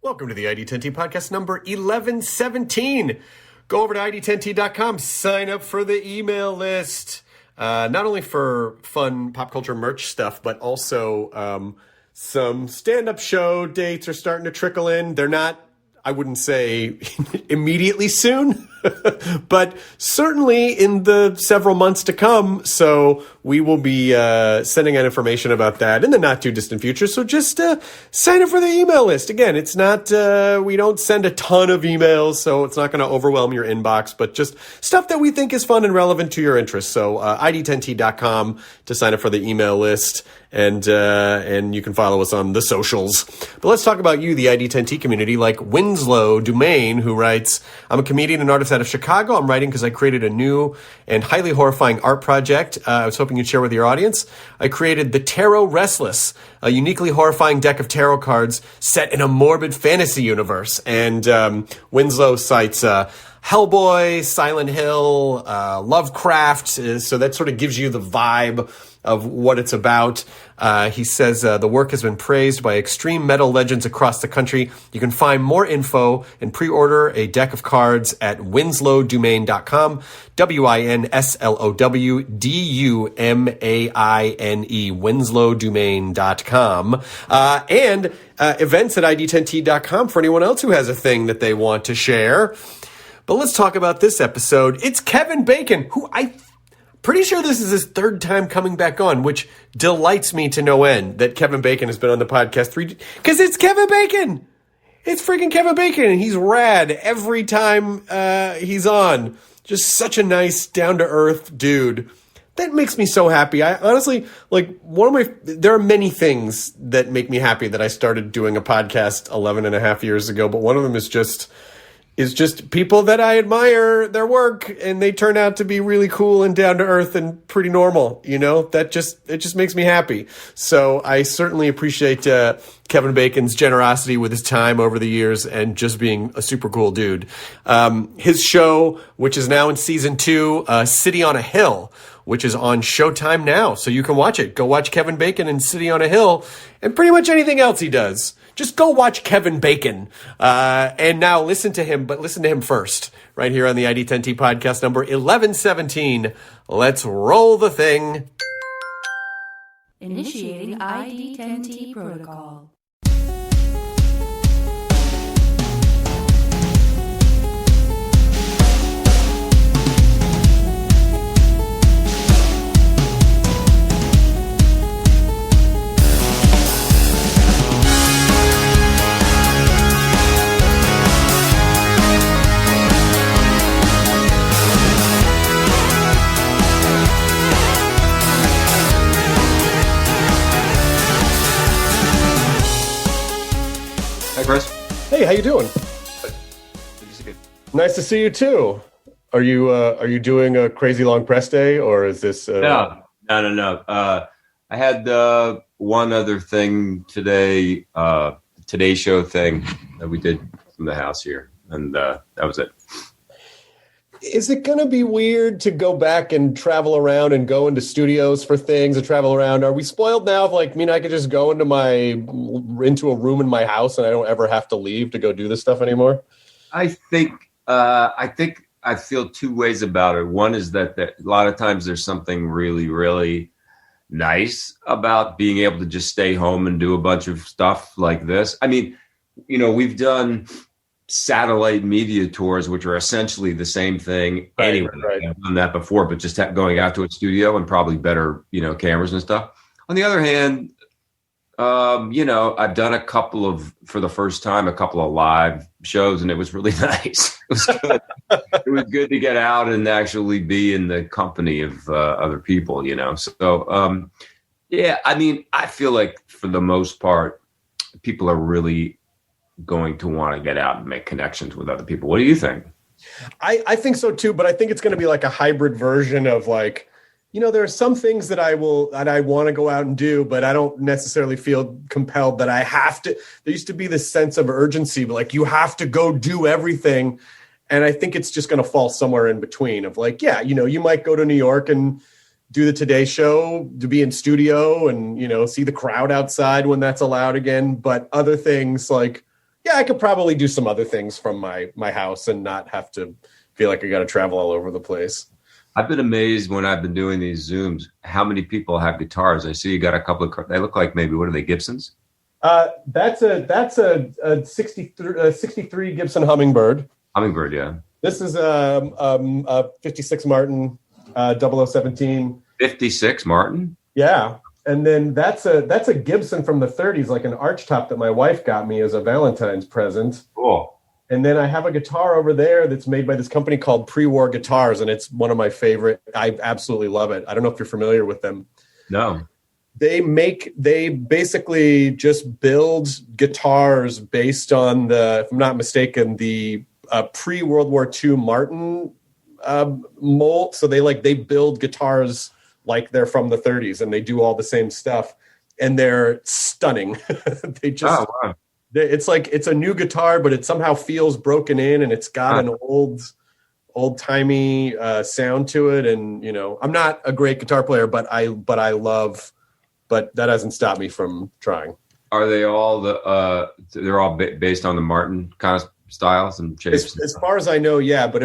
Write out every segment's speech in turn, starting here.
Welcome to the ID10T podcast number 1117. Go over to ID10T.com, sign up for the email list. Not only for fun pop culture merch stuff, but also some stand-up show dates are starting to trickle in. They're not, I wouldn't say immediately soon, but certainly in the several months to come. So we will be sending out information about that in the not too distant future. So just sign up for the email list. Again, it's not, we don't send a ton of emails, so it's not going to overwhelm your inbox, but just stuff that we think is fun and relevant to your interests. So ID10T.com to sign up for the email list. And you can follow us on the socials. But let's talk about you, the ID10T community, like Winslow Dumaine, who writes, I'm a comedian and artist out of Chicago. I'm writing because I created a new and highly horrifying art project I was hoping you'd share with your audience. I created The Tarot Restless, a uniquely horrifying deck of tarot cards set in a morbid fantasy universe. And Winslow cites Hellboy, Silent Hill, Lovecraft, so that sort of gives you the vibe of what it's about. He says the work has been praised by extreme metal legends across the country. You can find more info and pre-order a deck of cards at winslowdumaine.com, WINSLOWDUMAINE, winslowdumaine.com, and events at ID10T.com for anyone else who has a thing that they want to share. But let's talk about this episode. It's Kevin Bacon, who pretty sure this is his third time coming back on, which delights me to no end that Kevin Bacon has been on the podcast because it's Kevin Bacon. It's freaking Kevin Bacon, and he's rad every time he's on. Just such a nice, down-to-earth dude. That makes me so happy. I honestly, there are many things that make me happy that I started doing a podcast 11 and a half years ago, but one of them is just people that I admire their work, and they turn out to be really cool and down to earth and pretty normal. You know, it just makes me happy. So I certainly appreciate Kevin Bacon's generosity with his time over the years and just being a super cool dude. His show, which is now in season 2, City on a Hill, which is on Showtime now. So you can watch it. Go watch Kevin Bacon in City on a Hill and pretty much anything else he does. Just go watch Kevin Bacon. And now listen to him, but listen to him first. Right here on the ID10T podcast number 1117. Let's roll the thing. Initiating ID10T protocol. Chris. Hey, how you doing? Nice to see you too. Are you doing a crazy long press day, or is this? No. I had one other thing today, Today Show thing that we did from the house here, and that was it. Is it going to be weird to go back and travel around and go into studios for things and travel around? Are we spoiled now? I could just go into a room in my house and I don't ever have to leave to go do this stuff anymore? I think I feel two ways about it. One is that a lot of times there's something really, really nice about being able to just stay home and do a bunch of stuff like this. I mean, we've done satellite media tours, which are essentially the same thing anyway. Right. I've done that before, but just going out to a studio and probably better, cameras and stuff. On the other hand, I've done for the first time, a couple of live shows, and it was really nice. It was good. It was good to get out and actually be in the company of other people, So, I feel like for the most part, people are really going to want to get out and make connections with other people. What do you think? I think so too, but I think it's going to be like a hybrid version of there are some things that I want to go out and do, but I don't necessarily feel compelled that I have to. There used to be this sense of urgency, but you have to go do everything. And I think it's just going to fall somewhere in between of you might go to New York and do the Today Show, to be in studio and, see the crowd outside when that's allowed again. But other things yeah, I could probably do some other things from my house and not have to feel like I got to travel all over the place. I've been amazed when I've been doing these Zooms, how many people have guitars. I see you got a couple of, they look like maybe, what are they, Gibsons? That's a 63 Gibson Hummingbird. Hummingbird, yeah. This is a 56 Martin 0017. 56 Martin? Yeah. And then that's a Gibson from the 30s, like an archtop that my wife got me as a Valentine's present. Cool. And then I have a guitar over there that's made by this company called Pre-War Guitars, and it's one of my favorite. I absolutely love it. I don't know if you're familiar with them. No. They basically just build guitars based on if I'm not mistaken, the pre-World War II Martin mold. So they build guitars like they're from the 30s, and they do all the same stuff, and they're stunning. They just, wow. It's like it's a new guitar, but it somehow feels broken in, and it's got an old timey sound to it. And I'm not a great guitar player, but I love. But that hasn't stopped me from trying. Are they all they're all based on the Martin kind of styles and shapes? As far as I know, yeah. But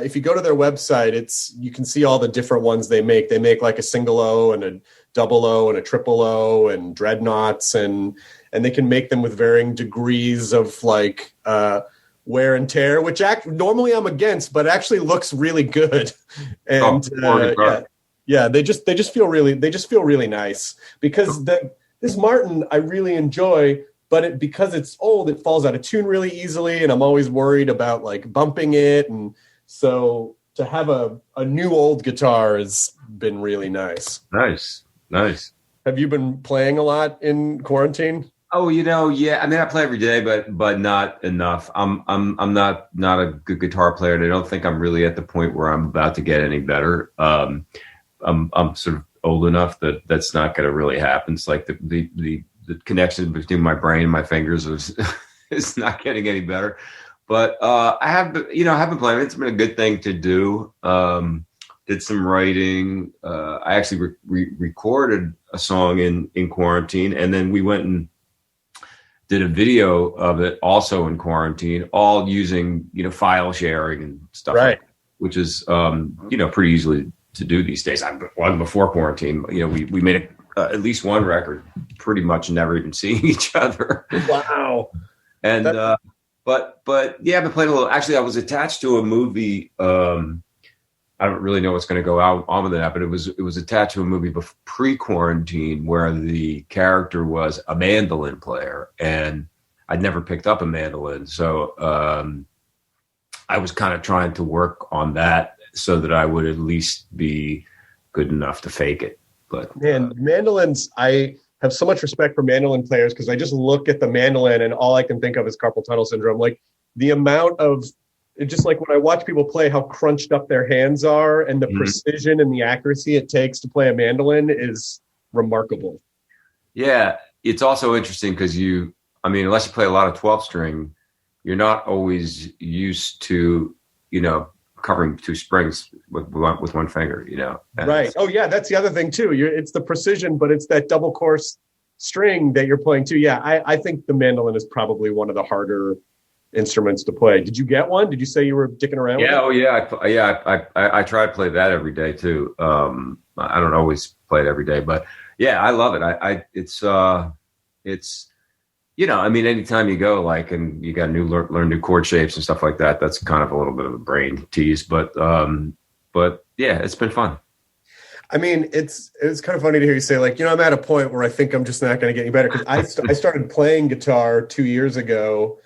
if you go to their website, you can see all the different ones they make. They make like a single O and a double O and a triple O and dreadnoughts, and they can make them with varying degrees of like wear and tear, which normally I'm against, but actually looks really good. And yeah, they just feel really nice, because this Martin I really enjoy, but because it's old, it falls out of tune really easily, and I'm always worried about like bumping it. And so to have a new old guitar has been really nice. Nice. Have you been playing a lot in quarantine? Oh, yeah. I mean, I play every day, but not enough. I'm not a good guitar player, and I don't think I'm really at the point where I'm about to get any better. I'm sort of old enough that that's not going to really happen. It's like the connection between my brain and my fingers is not getting any better. But I have been playing. It's been a good thing to do. Did some writing. I actually recorded a song in quarantine, and then we went and did a video of it also in quarantine, all using file sharing and stuff, right? Like that, which is pretty easily to do these days. Before quarantine, we made at least one record, pretty much never even seeing each other. Wow. And but yeah, I've been playing a little. Actually, I was attached to a movie. I don't really know what's going to go on with that, but it was attached to a movie pre-quarantine where the character was a mandolin player, and I'd never picked up a mandolin, so I was kind of trying to work on that so that I would at least be good enough to fake it. But man, mandolins, I have so much respect for mandolin players, because I just look at the mandolin and all I can think of is carpal tunnel syndrome. Like the amount of, it's just like when I watch people play, how crunched up their hands are, and the precision and the accuracy it takes to play a mandolin is remarkable. Yeah, it's also interesting because unless you play a lot of 12 string, you're not always used to, covering two springs with one finger, Right. Oh yeah, that's the other thing too. It's the precision, but it's that double course string that you're playing too. Yeah, I think the mandolin is probably one of the harder instruments to play. Did you get one? Did you say you were dicking around with it? Oh yeah. I try to play that every day too. I don't always play it every day, but yeah, I love it. It's anytime you go and you got learn new chord shapes and stuff like that, that's kind of a little bit of a brain tease, but yeah, it's been fun. I mean, it's kind of funny to hear you say I'm at a point where I think I'm just not going to get any better, because I started playing guitar 2 years ago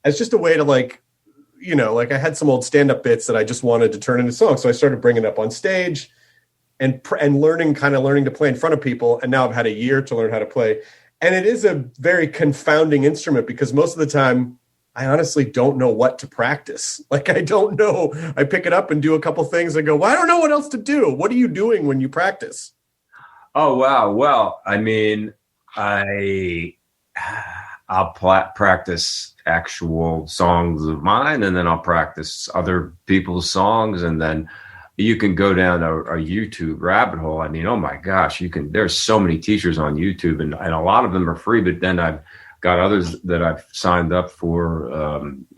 as just a way to I had some old stand-up bits that I just wanted to turn into songs. So I started bringing it up on stage and learning to play in front of people. And now I've had a year to learn how to play. And it is a very confounding instrument, because most of the time I honestly don't know what to practice. I don't know. I pick it up and do a couple things and go, well, I don't know what else to do. What are you doing when you practice? Oh, wow. Well, I mean, I'll practice actual songs of mine, and then I'll practice other people's songs, and then you can go down a YouTube rabbit hole. I mean, oh my gosh, there's so many teachers on YouTube, and a lot of them are free, but then got others that I've signed up for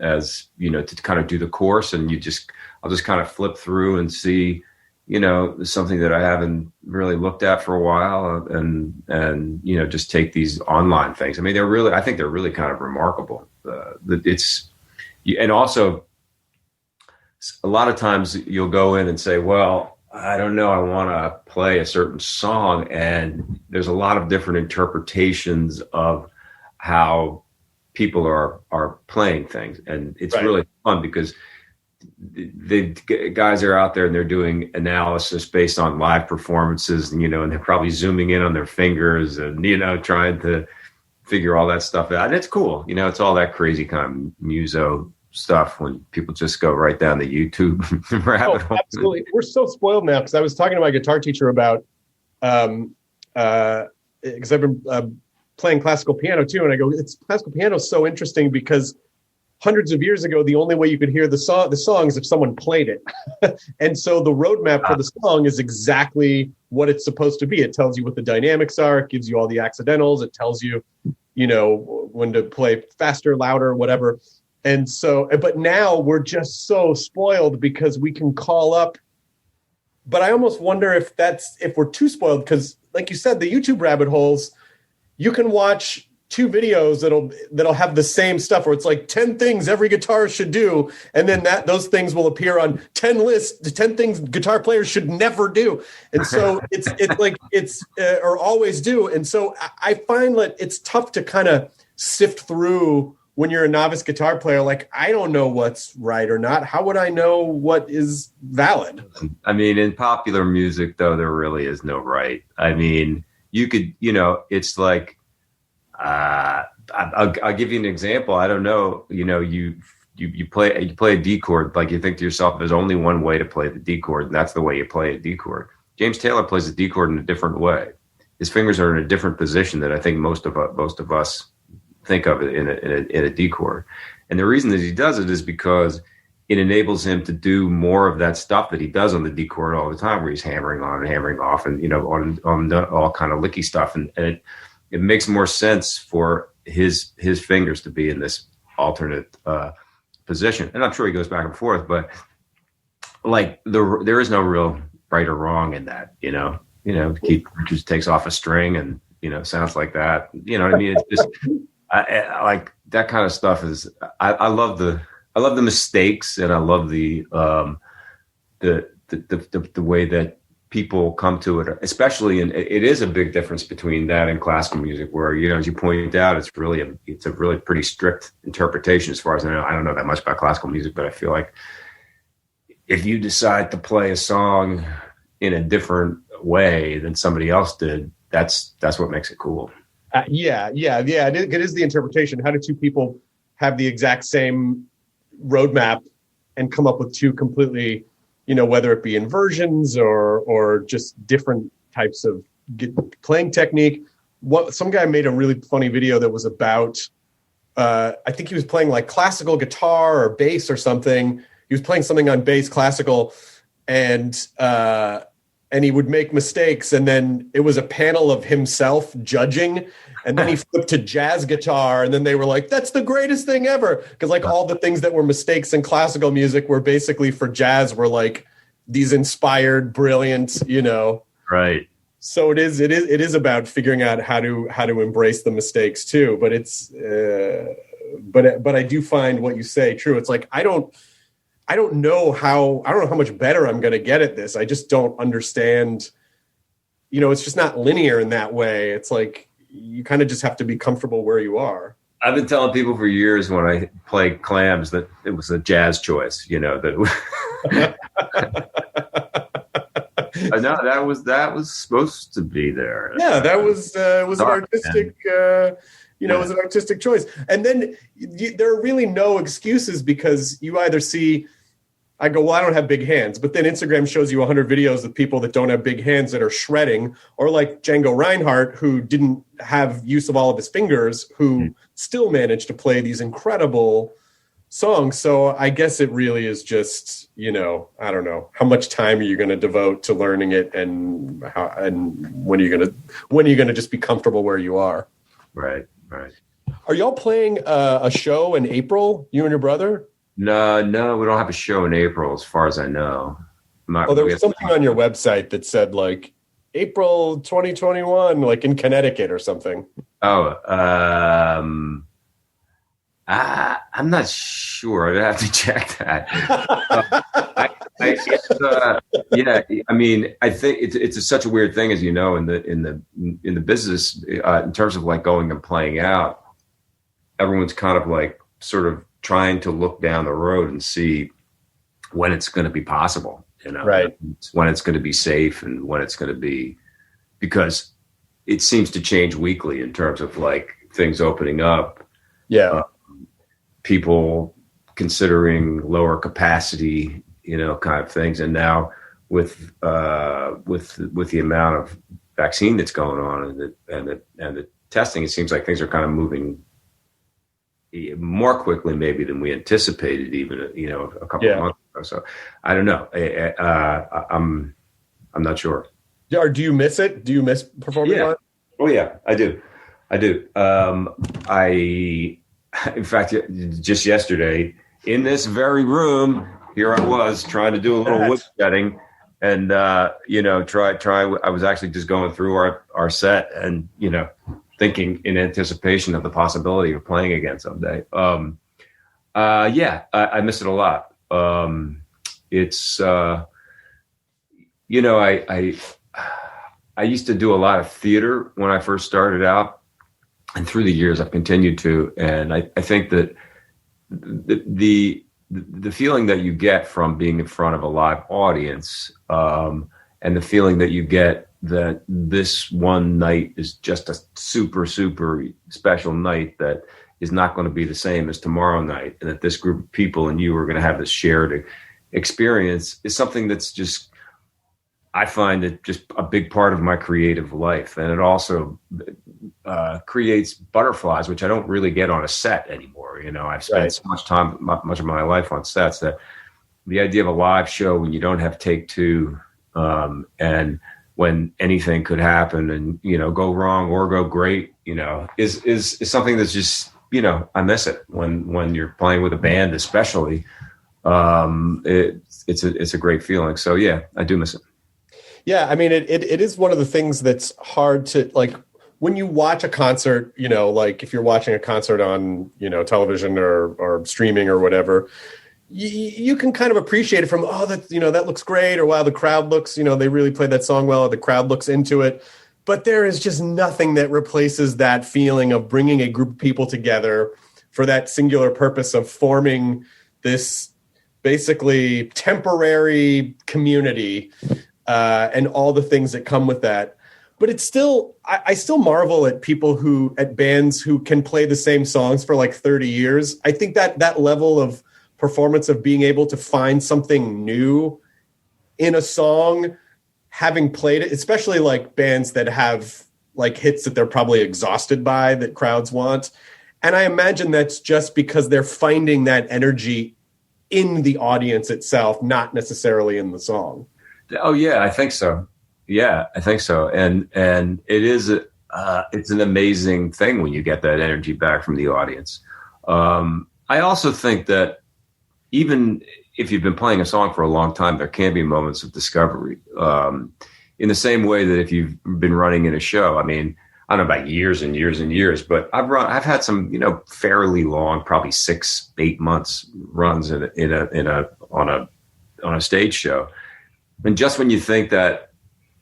as, to kind of do the course. And I'll just kind of flip through and see, something that I haven't really looked at for a while, and just take these online things. I mean, I think they're really kind of remarkable. And also a lot of times you'll go in and say, well, I don't know, I want to play a certain song, and there's a lot of different interpretations of how people are playing things, and it's really fun because the guys are out there and they're doing analysis based on live performances, and and they're probably zooming in on their fingers and trying to figure all that stuff out. And it's cool, it's all that crazy kind of muso stuff when people just go right down the YouTube rabbit hole. Absolutely. We're so spoiled now, because I was talking to my guitar teacher about because I've been playing classical piano too, and I go, classical piano is so interesting because hundreds of years ago, the only way you could hear the song is if someone played it. And so the roadmap for the song is exactly what it's supposed to be. It tells you what the dynamics are. It gives you all the accidentals. It tells you, when to play faster, louder, whatever. And so, but now we're just so spoiled because we can call up. But I almost wonder if we're too spoiled, because like you said, the YouTube rabbit holes, you can watch 2 videos that'll have the same stuff, where it's like 10 things every guitarist should do, and then those things will appear on 10 lists, the 10 things guitar players should never do. And so or always do. And so I find that it's tough to kind of sift through when you're a novice guitar player. Like, I don't know what's right or not. How would I know what is valid? I mean, in popular music, though, there really is no right. I mean, you could, it's like, I'll give you an example. I don't know. You play a D chord. Like, you think to yourself, there's only one way to play the D chord, and that's the way you play a D chord. James Taylor plays the D chord in a different way. His fingers are in a different position than I think most of us think of it in a D chord. And the reason that he does it is because it enables him to do more of that stuff that he does on the D chord all the time, where he's hammering on and hammering off, and on all kind of licky stuff, and it makes more sense for his fingers to be in this alternate position. And I'm sure he goes back and forth, but like there is no real right or wrong in that. Keith Richards takes off a string and sounds like that. You know what I mean? It's just I like that kind of stuff. I love the mistakes, and I love the way that people come to it, especially, and it is a big difference between that and classical music, where as you pointed out, it's a really pretty strict interpretation. As far as I know, I don't know that much about classical music, but I feel like if you decide to play a song in a different way than somebody else did, that's what makes it cool. Yeah. It is the interpretation. How do 2 people have the exact same roadmap and come up with 2 completely, whether it be inversions or just different types of playing technique? Some guy made a really funny video that was about, I think he was playing like classical guitar or bass or something. He was playing something on bass, classical, and he would make mistakes, and then it was a panel of himself judging, and then he flipped to jazz guitar, and then they were like, that's the greatest thing ever, because like all the things that were mistakes in classical music were basically for jazz were like these inspired, brilliant, Right. So it is about figuring out how to embrace the mistakes too. But it's but I do find what you say true. It's like I don't know how much better I'm going to get at this. I just don't understand. It's just not linear in that way. It's like you kind of just have to be comfortable where you are. I've been telling people for years when I play clams that it was a jazz choice. That no, that was supposed to be there. Yeah, that was an artistic. It was an artistic choice. And then there are really no excuses, because you either see. I go, well, I don't have big hands. But then Instagram shows you 100 videos of people that don't have big hands that are shredding, or like Django Reinhardt, who didn't have use of all of his fingers, who still managed to play these incredible songs. So I guess it really is just, I don't know, how much time are you going to devote to learning it, and when are you going to just be comfortable where you are? Right. Are y'all playing a show in April, you and your brother? No, we don't have a show in April, as far as I know. There was something on your website that said like April 2021, like in Connecticut or something. I'm not sure. I'd have to check that. I mean, I think it's such a weird thing, as you know, in the business, in terms of like going and playing out. Everyone's kind of like sort of trying to look down the road and see when it's going to be possible, right? When it's going to be safe and when it's going to be, because it seems to change weekly in terms of like things opening up. Yeah. People considering lower capacity, kind of things. And now with the amount of vaccine that's going on and the testing, it seems like things are kind of moving more quickly maybe than we anticipated even, a couple of months ago. So I don't know. I'm not sure. Do you miss it? Do you miss performing live? Oh yeah, I do. In fact, just yesterday in this very room, here I was trying to do a little wood shedding and, try. I was actually just going through our set and, thinking in anticipation of the possibility of playing again someday. I miss it a lot. It's, I used to do a lot of theater when I first started out, and through the years I've continued to. And I think that the feeling that you get from being in front of a live audience, and the feeling that you get that this one night is just a super, super special night that is not going to be the same as tomorrow night, and that this group of people and you are going to have this shared experience, is something that's just, I find it just a big part of my creative life. And it also creates butterflies, which I don't really get on a set anymore. I've spent so much of my life on sets, that the idea of a live show when you don't have take two, and when anything could happen and, go wrong or go great, is something that's just, I miss it when you're playing with a band, especially. It's a great feeling. So yeah, I do miss it. Yeah, I mean, it is one of the things that's hard to, like, when you watch a concert, like if you're watching a concert on, television or streaming or whatever, you can kind of appreciate it from, that looks great, or wow, the crowd looks, they really played that song well, or the crowd looks into it. But there is just nothing that replaces that feeling of bringing a group of people together for that singular purpose of forming this basically temporary community, and all the things that come with that. But it's still, I still marvel at people at bands who can play the same songs for like 30 years. I think that level of performance, of being able to find something new in a song, having played it, especially like bands that have like hits that they're probably exhausted by, that crowds want. And I imagine that's just because they're finding that energy in the audience itself, not necessarily in the song. Oh yeah, I think so. Yeah, I think so. And it is, it's an amazing thing when you get that energy back from the audience. I also think that even if you've been playing a song for a long time, there can be moments of discovery. In the same way that if you've been running in a show, I mean, I don't know about years and years and years, but I've had some, fairly long, probably 6-8 months runs on a stage show. And just when you think that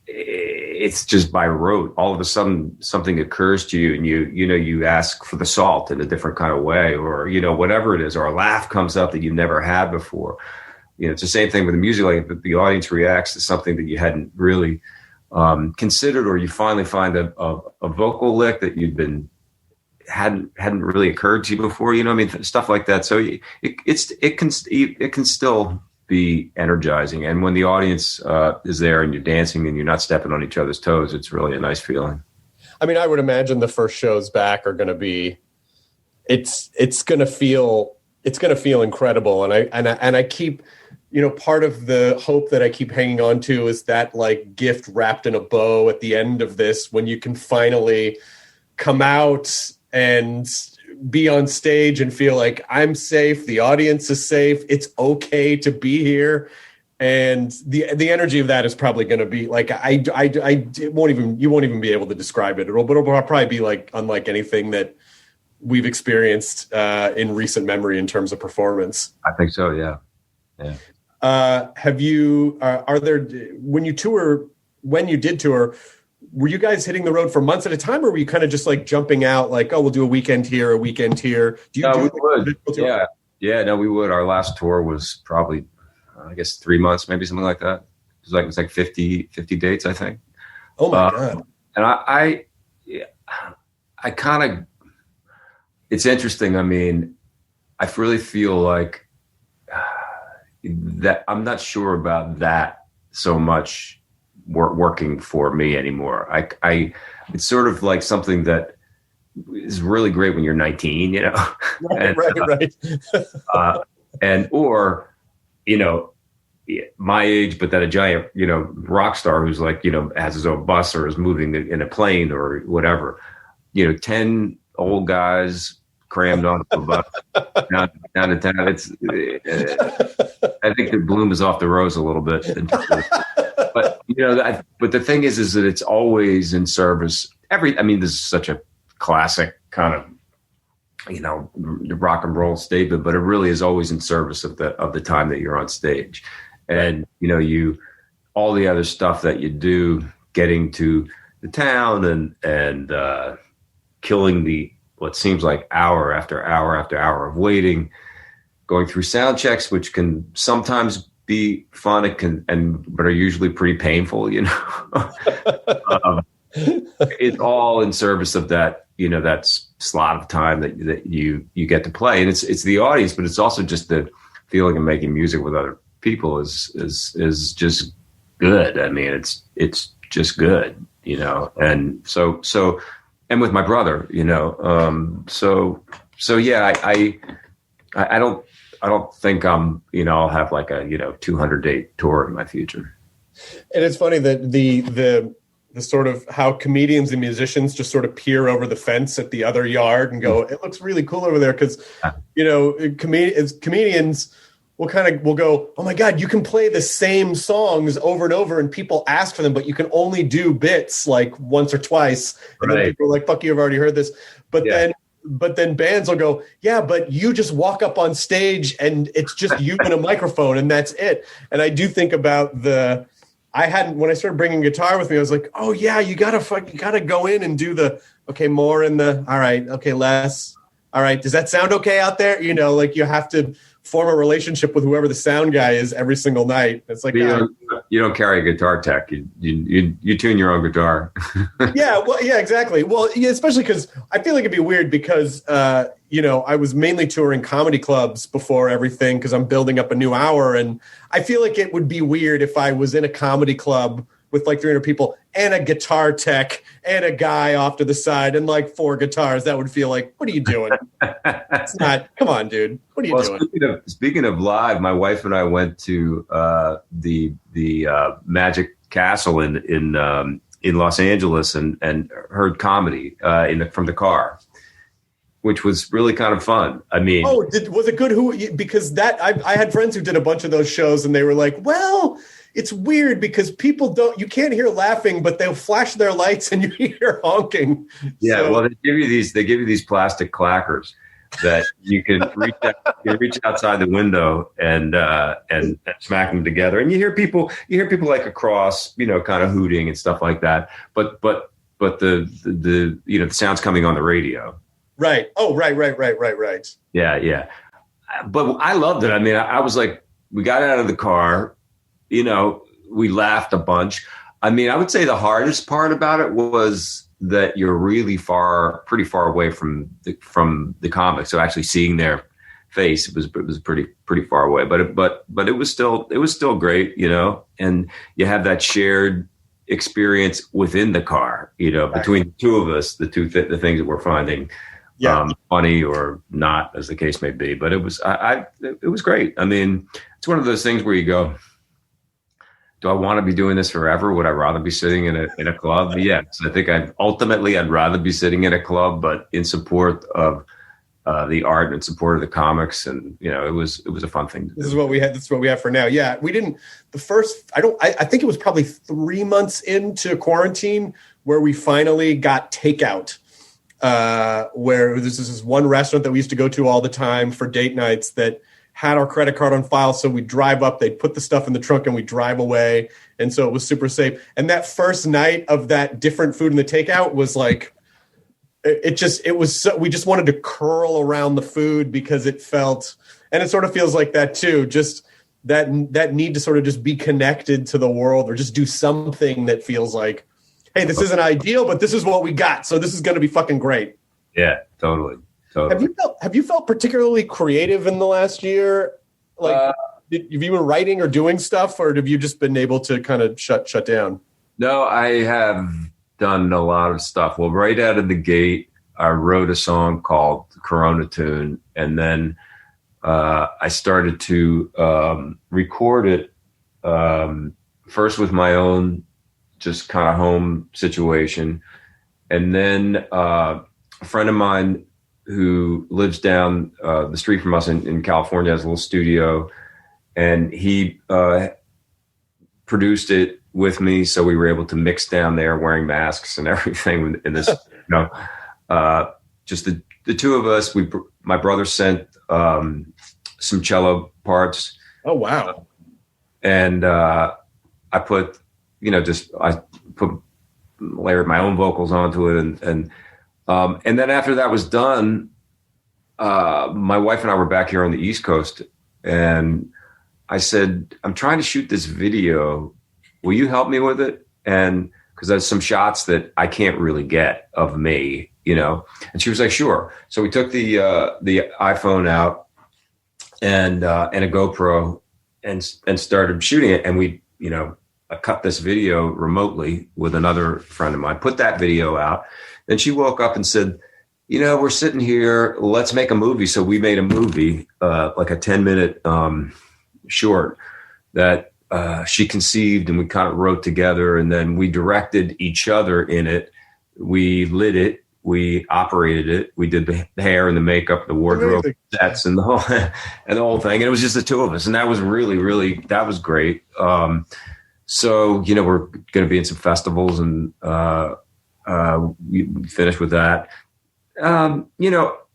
it's just by rote, all of a sudden something occurs to you, and you ask for the salt in a different kind of way, or, whatever it is, or a laugh comes up that you've never had before. It's the same thing with the music. Like the audience reacts to something that you hadn't really considered, or you finally find a vocal lick that hadn't really occurred to you before. Stuff like that. So it can still be energizing, and when the audience is there and you're dancing and you're not stepping on each other's toes, it's really a nice feeling. I mean, I would imagine the first shows back are going to be, it's going to feel incredible, and I keep, part of the hope that I keep hanging on to is that like gift wrapped in a bow at the end of this, when you can finally come out and be on stage and feel like I'm safe, the audience is safe, it's okay to be here. And the energy of that is probably going to be like, you won't even be able to describe it. It'll probably be like unlike anything that we've experienced in recent memory in terms of performance. I think so. Yeah. Have you, when you did tour, were you guys hitting the road for months at a time, or were you kind of just like jumping out like, oh, we'll do a weekend here, a weekend here? We would. Yeah. No, we would. Our last tour was probably, I guess 3 months, maybe something like that. It was like 50 dates, I think. Oh my God. And I kind of, it's interesting. I mean, I really feel like that I'm not sure about that so much working for me anymore. It's sort of like something that is really great when you're 19, you know, right. Or, you know, my age, but then a giant, you know, rock star who's like, you know, has his own bus or is moving in a plane or whatever, you know, 10 old guys crammed onto a bus down to town. I think the bloom is off the rose a little bit. But, you know, but the thing is that it's always in service. This is such a classic kind of, you know, rock and roll statement, but it really is always in service of the time that you're on stage. And, you know, all the other stuff that you do, getting to the town and killing what seems like hour after hour after hour of waiting, going through sound checks, which can sometimes be fun, but are usually pretty painful, you know. It's all in service of that, you know, that slot of time that you get to play. And it's the audience, but it's also just the feeling of making music with other people is just good. I mean, it's just good, you know. And so and with my brother, you know, so yeah, I don't think I'm, you know, I'll have like a, you know, 200 date tour in my future. And it's funny that the sort of how comedians and musicians just sort of peer over the fence at the other yard and go, it looks really cool over there. Cause you know, comedians will go, oh my God, you can play the same songs over and over and people ask for them, but you can only do bits like once or twice. And then people are like, fuck you, I've already heard this. But then bands will go, yeah, but you just walk up on stage and it's just you and a microphone and that's it. And I do think about when I started bringing guitar with me, I was like, oh yeah, you gotta go in and do more in the, all right, okay, less. All right, does that sound okay out there? You know, like you have to form a relationship with whoever the sound guy is every single night. It's like you don't carry a guitar tech. You tune your own guitar. Yeah, exactly. Well, yeah, especially because I feel like it'd be weird because you know, I was mainly touring comedy clubs before everything because I'm building up a new hour, and I feel like it would be weird if I was in a comedy club with like 300 people and a guitar tech and a guy off to the side and like 4 guitars. That would feel like, what are you doing? It's not, come on, dude. What are you doing? Speaking of live, my wife and I went to the Magic Castle in Los Angeles and heard comedy from the car, which was really kind of fun. I mean, was it good? Because I had friends who did a bunch of those shows and they were like, well, it's weird because you can't hear laughing, but they'll flash their lights and you hear honking. Yeah. So, well, they give you these plastic clackers that you can reach outside the window and smack them together. And you hear people like across, you know, kind of hooting and stuff like that. But the you know, the sound's coming on the radio. Right. Oh, right. Yeah. Yeah. But I loved it. I mean, I was like, we got out of the car, you know, we laughed a bunch. I mean, I would say the hardest part about it was that you're really pretty far away from the comics. So actually seeing their face, it was pretty far away, but it was still great, you know, and you have that shared experience within the car, you know, between the two of us, the things that we're finding funny or not, as the case may be. But it was great. I mean, it's one of those things where you go, do I want to be doing this forever? Would I rather be sitting in a club? Yes. I think I'd rather be sitting in a club, but in support of the art and in support of the comics. And, it was a fun thing to do. This is what we had. This is what we have for now. Yeah. We didn't, I think it was probably 3 months into quarantine where we finally got takeout, where this is this one restaurant that we used to go to all the time for date nights that had our credit card on file. So we drive up, they'd put the stuff in the trunk and we drive away. And so it was super safe. And that first night of that different food in the takeout was like, we just wanted to curl around the food because it felt, and it sort of feels like that too, just that need to sort of just be connected to the world or just do something that feels like, hey, this isn't ideal, but this is what we got. So this is going to be fucking great. Yeah, totally. Have you felt particularly creative in the last year? Like, have you been writing or doing stuff, or have you just been able to kind of shut down? No, I have done a lot of stuff. Well, right out of the gate, I wrote a song called Corona Tune, and then I started to record it first with my own just kind of home situation. And then a friend of mine who lives down the street from us in California has a little studio, and he produced it with me. So we were able to mix down there wearing masks and everything in this, just the two of us. My brother sent some cello parts. Oh, wow. And I layered my own vocals onto it. And then after that was done, my wife and I were back here on the East Coast, and I said, I'm trying to shoot this video. Will you help me with it? And because there's some shots that I can't really get of me, and she was like, sure. So we took the iPhone out and a GoPro and started shooting it. And we, I cut this video remotely with another friend of mine, put that video out. Then she woke up and said, we're sitting here, let's make a movie. So we made a movie, like a 10-minute short that she conceived, and we kind of wrote together, and then we directed each other in it. We lit it, we operated it, we did the hair and the makeup, the wardrobe sets, and the whole thing. And it was just the two of us, and that was really, really, that was great. So we're going to be in some festivals, and we finished with that.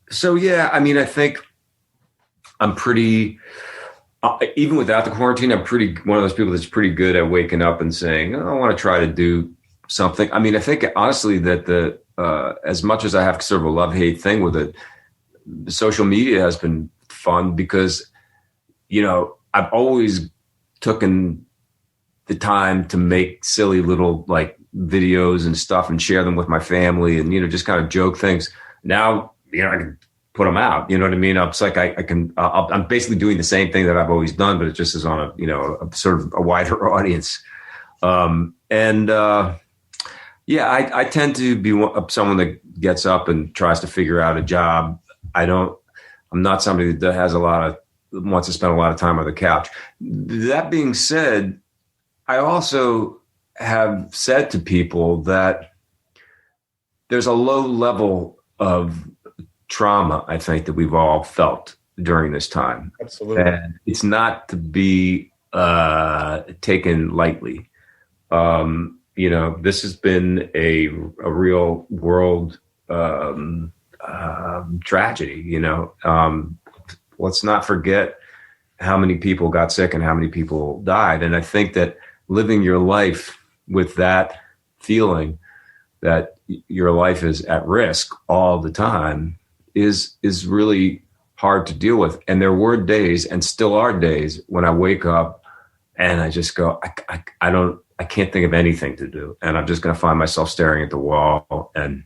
So yeah, I mean, I think I'm pretty. Even without the quarantine, I'm one of those people that's pretty good at waking up and saying, I want to try to do something. I mean, I think honestly that as much as I have sort of a love-hate thing with it, the social media has been fun because, I've always taken the time to make silly little like videos and stuff and share them with my family and, just kind of joke things. Now, I can put them out. You know what I mean? It's like I'm basically doing the same thing that I've always done, but it just is on a sort of a wider audience. I tend to be someone that gets up and tries to figure out a job. I'm not somebody that wants to spend a lot of time on the couch. That being said, I also have said to people that there's a low level of trauma, I think, that we've all felt during this time. Absolutely. And it's not to be taken lightly. This has been a real world tragedy, let's not forget how many people got sick and how many people died. And I think that living your life with that feeling that your life is at risk all the time is really hard to deal with. And there were days, and still are days, when I wake up and I just go, I can't think of anything to do. And I'm just going to find myself staring at the wall. And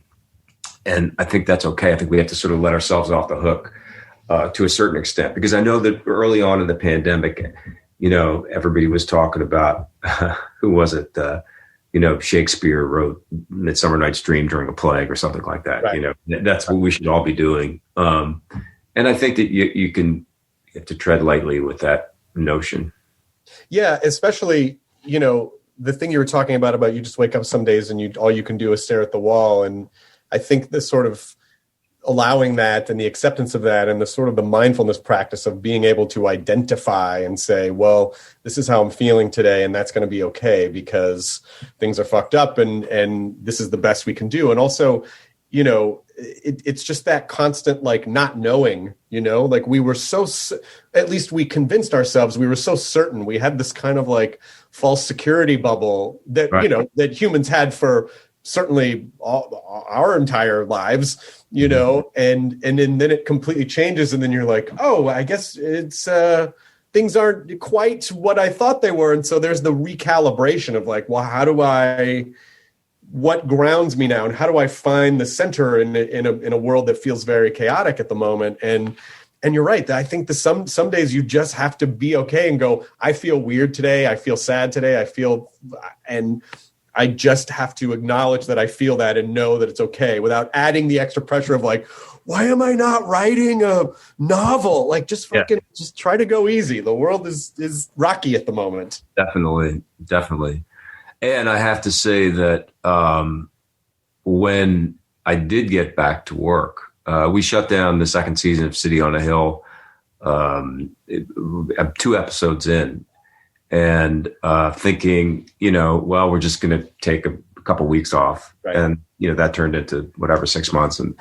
I think that's okay. I think we have to sort of let ourselves off the hook to a certain extent, because I know that early on in the pandemic, everybody was talking about, who was it? Shakespeare wrote Midsummer Night's Dream during a plague or something like that. Right. That's what we should all be doing. And I think that you have to tread lightly with that notion. Yeah, especially, the thing you were talking about you just wake up some days and all you can do is stare at the wall. And I think this sort of allowing that and the acceptance of that and the sort of the mindfulness practice of being able to identify and say, well, this is how I'm feeling today, and that's going to be okay because things are fucked up, and this is the best we can do. And also, you know, it's just that constant, like, not knowing, you know, like we were at least we convinced ourselves we were so certain. We had this kind of like false security bubble that, right. you know, that humans had for certainly our entire lives, you know, and then it completely changes. And then you're like, oh, I guess it's, things aren't quite what I thought they were. And so there's the recalibration of like, well, what grounds me now? And how do I find the center in a world that feels very chaotic at the moment? And you're right. I think some days you just have to be okay and go, I feel weird today. I feel sad today. And I just have to acknowledge that I feel that and know that it's okay without adding the extra pressure of like, why am I not writing a novel? Like, just fucking just try to go easy. The world is rocky at the moment. Definitely. And I have to say that when I did get back to work, we shut down the second season of City on a Hill 2 episodes in. And thinking, you know, well, we're just going to take a couple weeks off. Right. And, you know, that turned into whatever, 6 months. And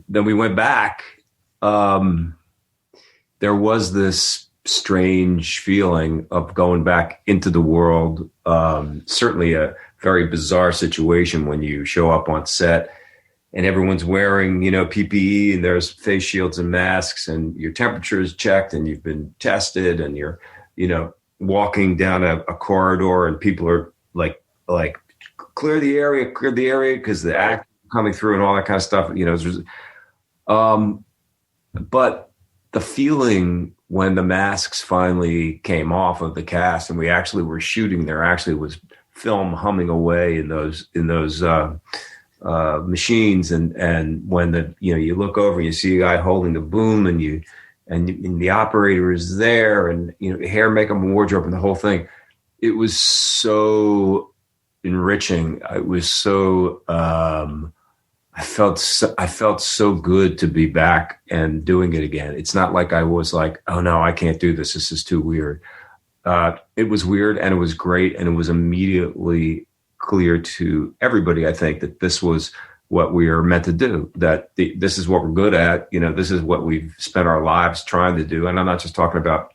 then we went back. There was this strange feeling of going back into the world. Certainly a very bizarre situation when you show up on set and everyone's wearing, you know, PPE and there's face shields and masks and your temperature is checked and you've been tested and you're, you know, walking down a corridor and people are like clear the area because the act coming through and all that kind of stuff, you know. But the feeling when the masks finally came off of the cast and we actually were shooting, there actually was film humming away in those machines, and when you look over and you see a guy holding the boom and the operator is there, and you know, hair, makeup, and wardrobe, and the whole thing. It was so enriching. It was so. I felt so good to be back and doing it again. It's not like I was like, oh no, I can't do this. This is too weird. It was weird and it was great, and it was immediately clear to everybody, I think, that this was what we are meant to do, that this is what we're good at. You know, this is what we've spent our lives trying to do. And I'm not just talking about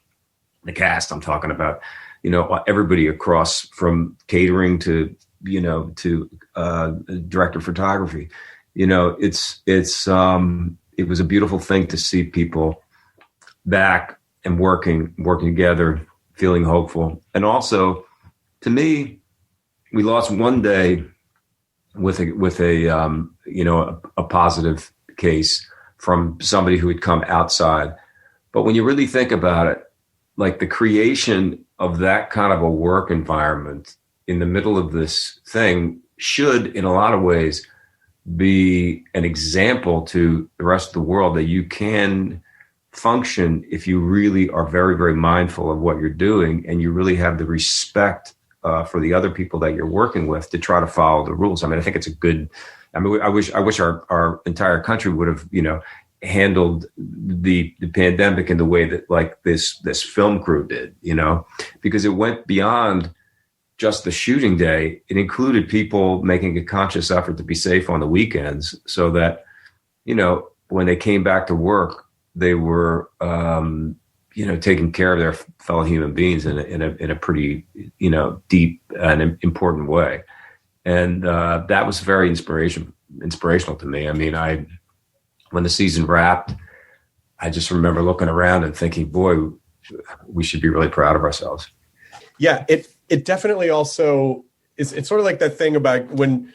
the cast. I'm talking about, you know, everybody across from catering to, you know, to director of photography. You know, it was a beautiful thing to see people back and working together, feeling hopeful. And also, to me, we lost one day with a positive case from somebody who had come outside. But when you really think about it, like the creation of that kind of a work environment in the middle of this thing should, in a lot of ways, be an example to the rest of the world that you can function if you really are very, very mindful of what you're doing and you really have the respect for the other people that you're working with to try to follow the rules. I mean, I think it's a good. I mean, I wish our entire country would have, you know, handled the pandemic in the way that like this film crew did, you know, because it went beyond just the shooting day. It included people making a conscious effort to be safe on the weekends, so that, you know, when they came back to work, they were, you know, taking care of their fellow human beings in a pretty, you know, deep and important way. And that was very inspirational to me. I mean, when the season wrapped, I just remember looking around and thinking, boy, we should be really proud of ourselves. Yeah, it definitely also is. It's sort of like that thing about when,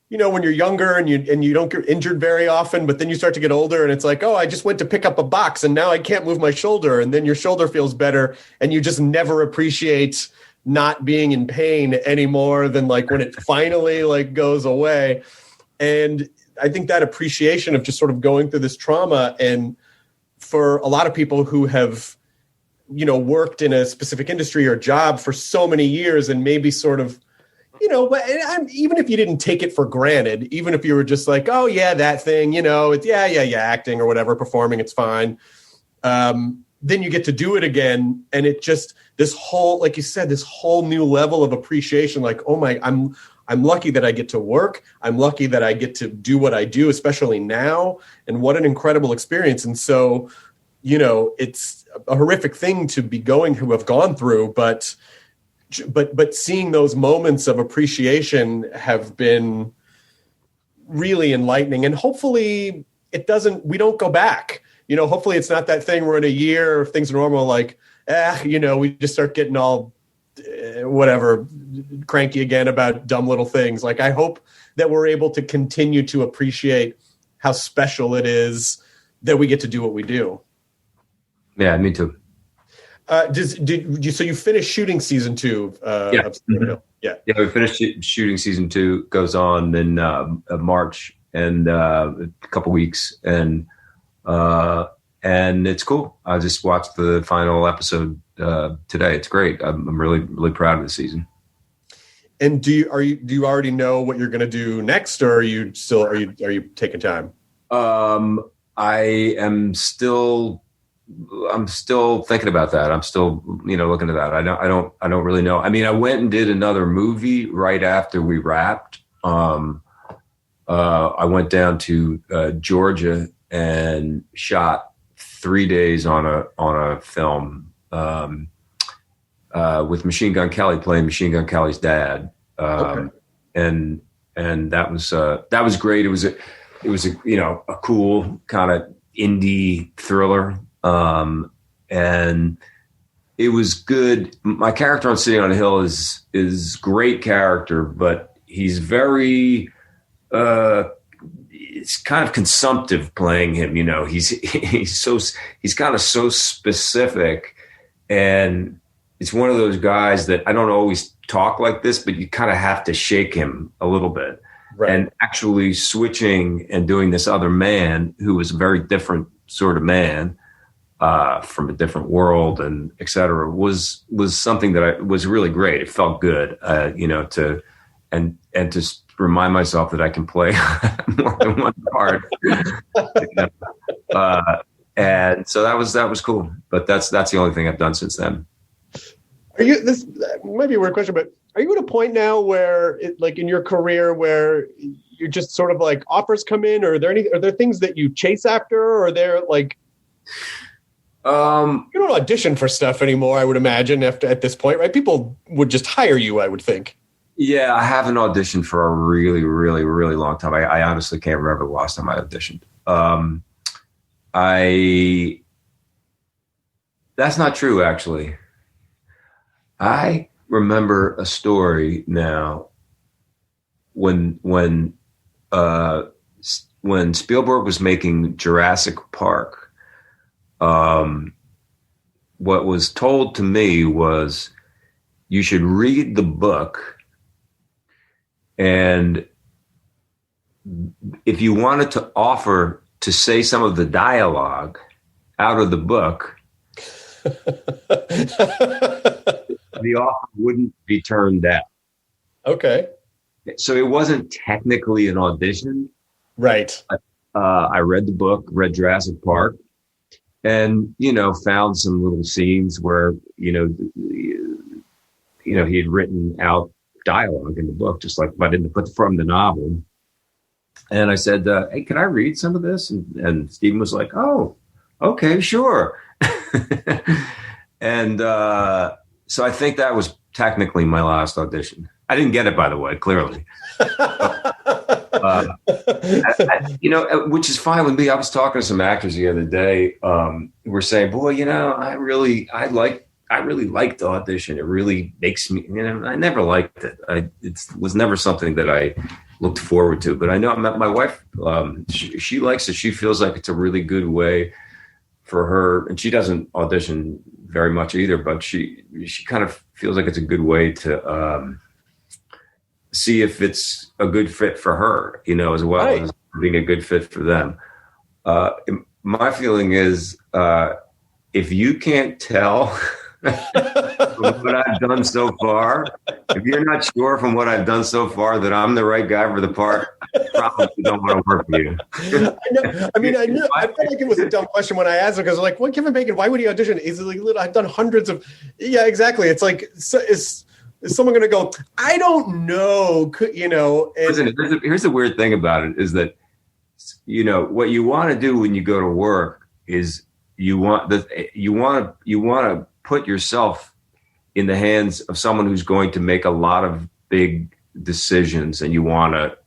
you know, when you're younger and you don't get injured very often, but then you start to get older and it's like, oh, I just went to pick up a box and now I can't move my shoulder. And then your shoulder feels better and you just never appreciate not being in pain any more than like when it finally like goes away. And I think that appreciation of just sort of going through this trauma, and for a lot of people who have, you know, worked in a specific industry or job for so many years and maybe sort of, but even if you didn't take it for granted, even if you were just like, oh yeah, that thing, it's yeah, acting or whatever, performing, it's fine. Then you get to do it again. And it just, this whole, like you said, this whole new level of appreciation, like, oh my, I'm lucky that I get to work. I'm lucky that I get to do what I do, especially now. And what an incredible experience. And so, it's a horrific thing to have gone through, but seeing those moments of appreciation have been really enlightening. And hopefully we don't go back. Hopefully it's not that thing where in a year, if things are normal, like, we just start getting all whatever, cranky again about dumb little things. Like, I hope that we're able to continue to appreciate how special it is that we get to do what we do. Yeah, me too. So you finished shooting season 2? Yeah. Yeah, we finished shooting season 2. Goes on in March and a couple weeks, and it's cool. I just watched the final episode today. It's great. I'm really, really proud of the season. And do you already know what you're going to do next, or are you taking time? I'm still thinking about that. I'm still, looking at that. I don't really know. I mean, I went and did another movie right after we wrapped. I went down to Georgia and shot 3 days on a film with Machine Gun Kelly playing Machine Gun Kelly's dad. Okay. And that was great. It was a cool kind of indie thriller. And it was good. My character on Sitting on a Hill is great character, but he's very, it's kind of consumptive playing him. He's kind of so specific, and it's one of those guys that I don't always talk like this, but you kind of have to shake him a little bit. Right. And actually switching and doing this other man who was a very different sort of man, from a different world and et cetera, was something that was really great. It felt good, to remind myself that I can play more than one part. And so that was cool. But that's the only thing I've done since then. This might be a weird question, but are you at a point now where, like in your career, where you're just sort of like offers come in, or are there things that you chase after, or are there like? You don't audition for stuff anymore, I would imagine, at this point, right? People would just hire you, I would think. Yeah, I haven't auditioned for a really, really, really long time. I honestly can't remember the last time I auditioned. That's not true, actually. I remember a story now when Spielberg was making Jurassic Park. What was told to me was you should read the book, and if you wanted to offer to say some of the dialogue out of the book, the offer wouldn't be turned down. Okay. So it wasn't technically an audition. Right. I read the book, read Jurassic Park, and, found some little scenes where, he had written out dialogue in the book, just like I didn't put from the novel. And I said, hey, can I read some of this? And Stephen was like, oh, okay, sure. And so I think that was technically my last audition. I didn't get it, by the way, clearly. Which is fine with me. I was talking to some actors the other day who were saying, boy, I really like the audition. It really makes me, I never liked it. It was never something that I looked forward to, but I know my wife, she likes it. She feels like it's a really good way for her, and she doesn't audition very much either, but she kind of feels like it's a good way to see if it's a good fit for her, as well as being a good fit for them. My feeling is, if you can't tell from what I've done so far. If you're not sure from what I've done so far that I'm the right guy for the part, probably don't want to work with you. I knew. I felt like it was a dumb question when I asked him because, like, what Kevin Bacon? Why would he audition? He's like, I've done hundreds of. Yeah, exactly. It's like, is someone going to go? I don't know. And listen, here's the weird thing about it is that, what you want to do when you go to work is you want to put yourself in the hands of someone who's going to make a lot of big decisions, and you want to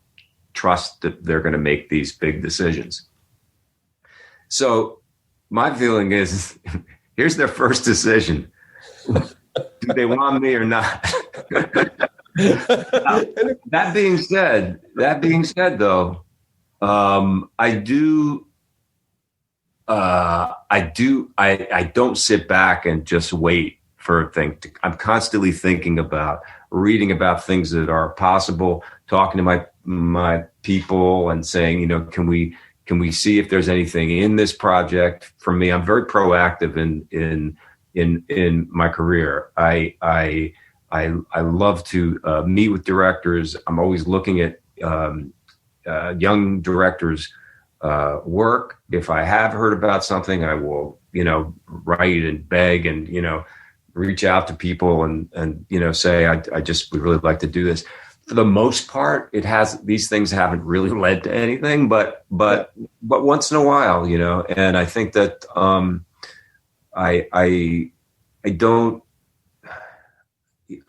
trust that they're going to make these big decisions. So my feeling is, here's their first decision. Do they want me or not? That being said, though, I don't sit back and just wait for a thing. I'm constantly thinking about, reading about things that are possible, talking to my people and saying, can we see if there's anything in this project for me? I'm very proactive in my career. I love to meet with directors. I'm always looking at young directors' work. If I have heard about something, I will, write and beg and, reach out to people and say, I just would really like to do this. For the most part, these things haven't really led to anything, but once in a while, and I think that I don't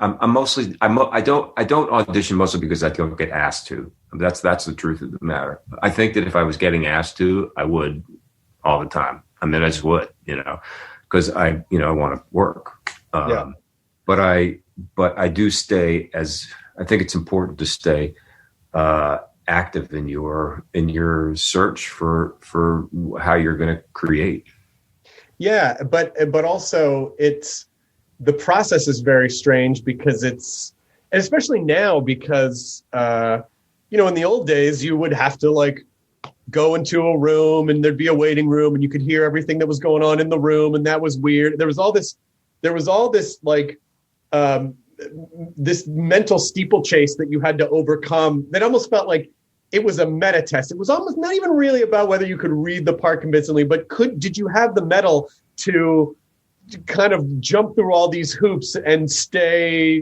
audition mostly because I don't get asked to. That's the truth of the matter. I think that if I was getting asked to, I would all the time. I just would, because I want to work. But I do stay I think it's important to stay active in your search for how you're going to create. Yeah, but also the process is very strange because and especially now because in the old days you would have to like go into a room and there'd be a waiting room and you could hear everything that was going on in the room, and that was weird. There was all this like this mental steeplechase that you had to overcome that almost felt like it was a meta test. It was almost not even really about whether you could read the part convincingly, but did you have the mettle to kind of jump through all these hoops and stay,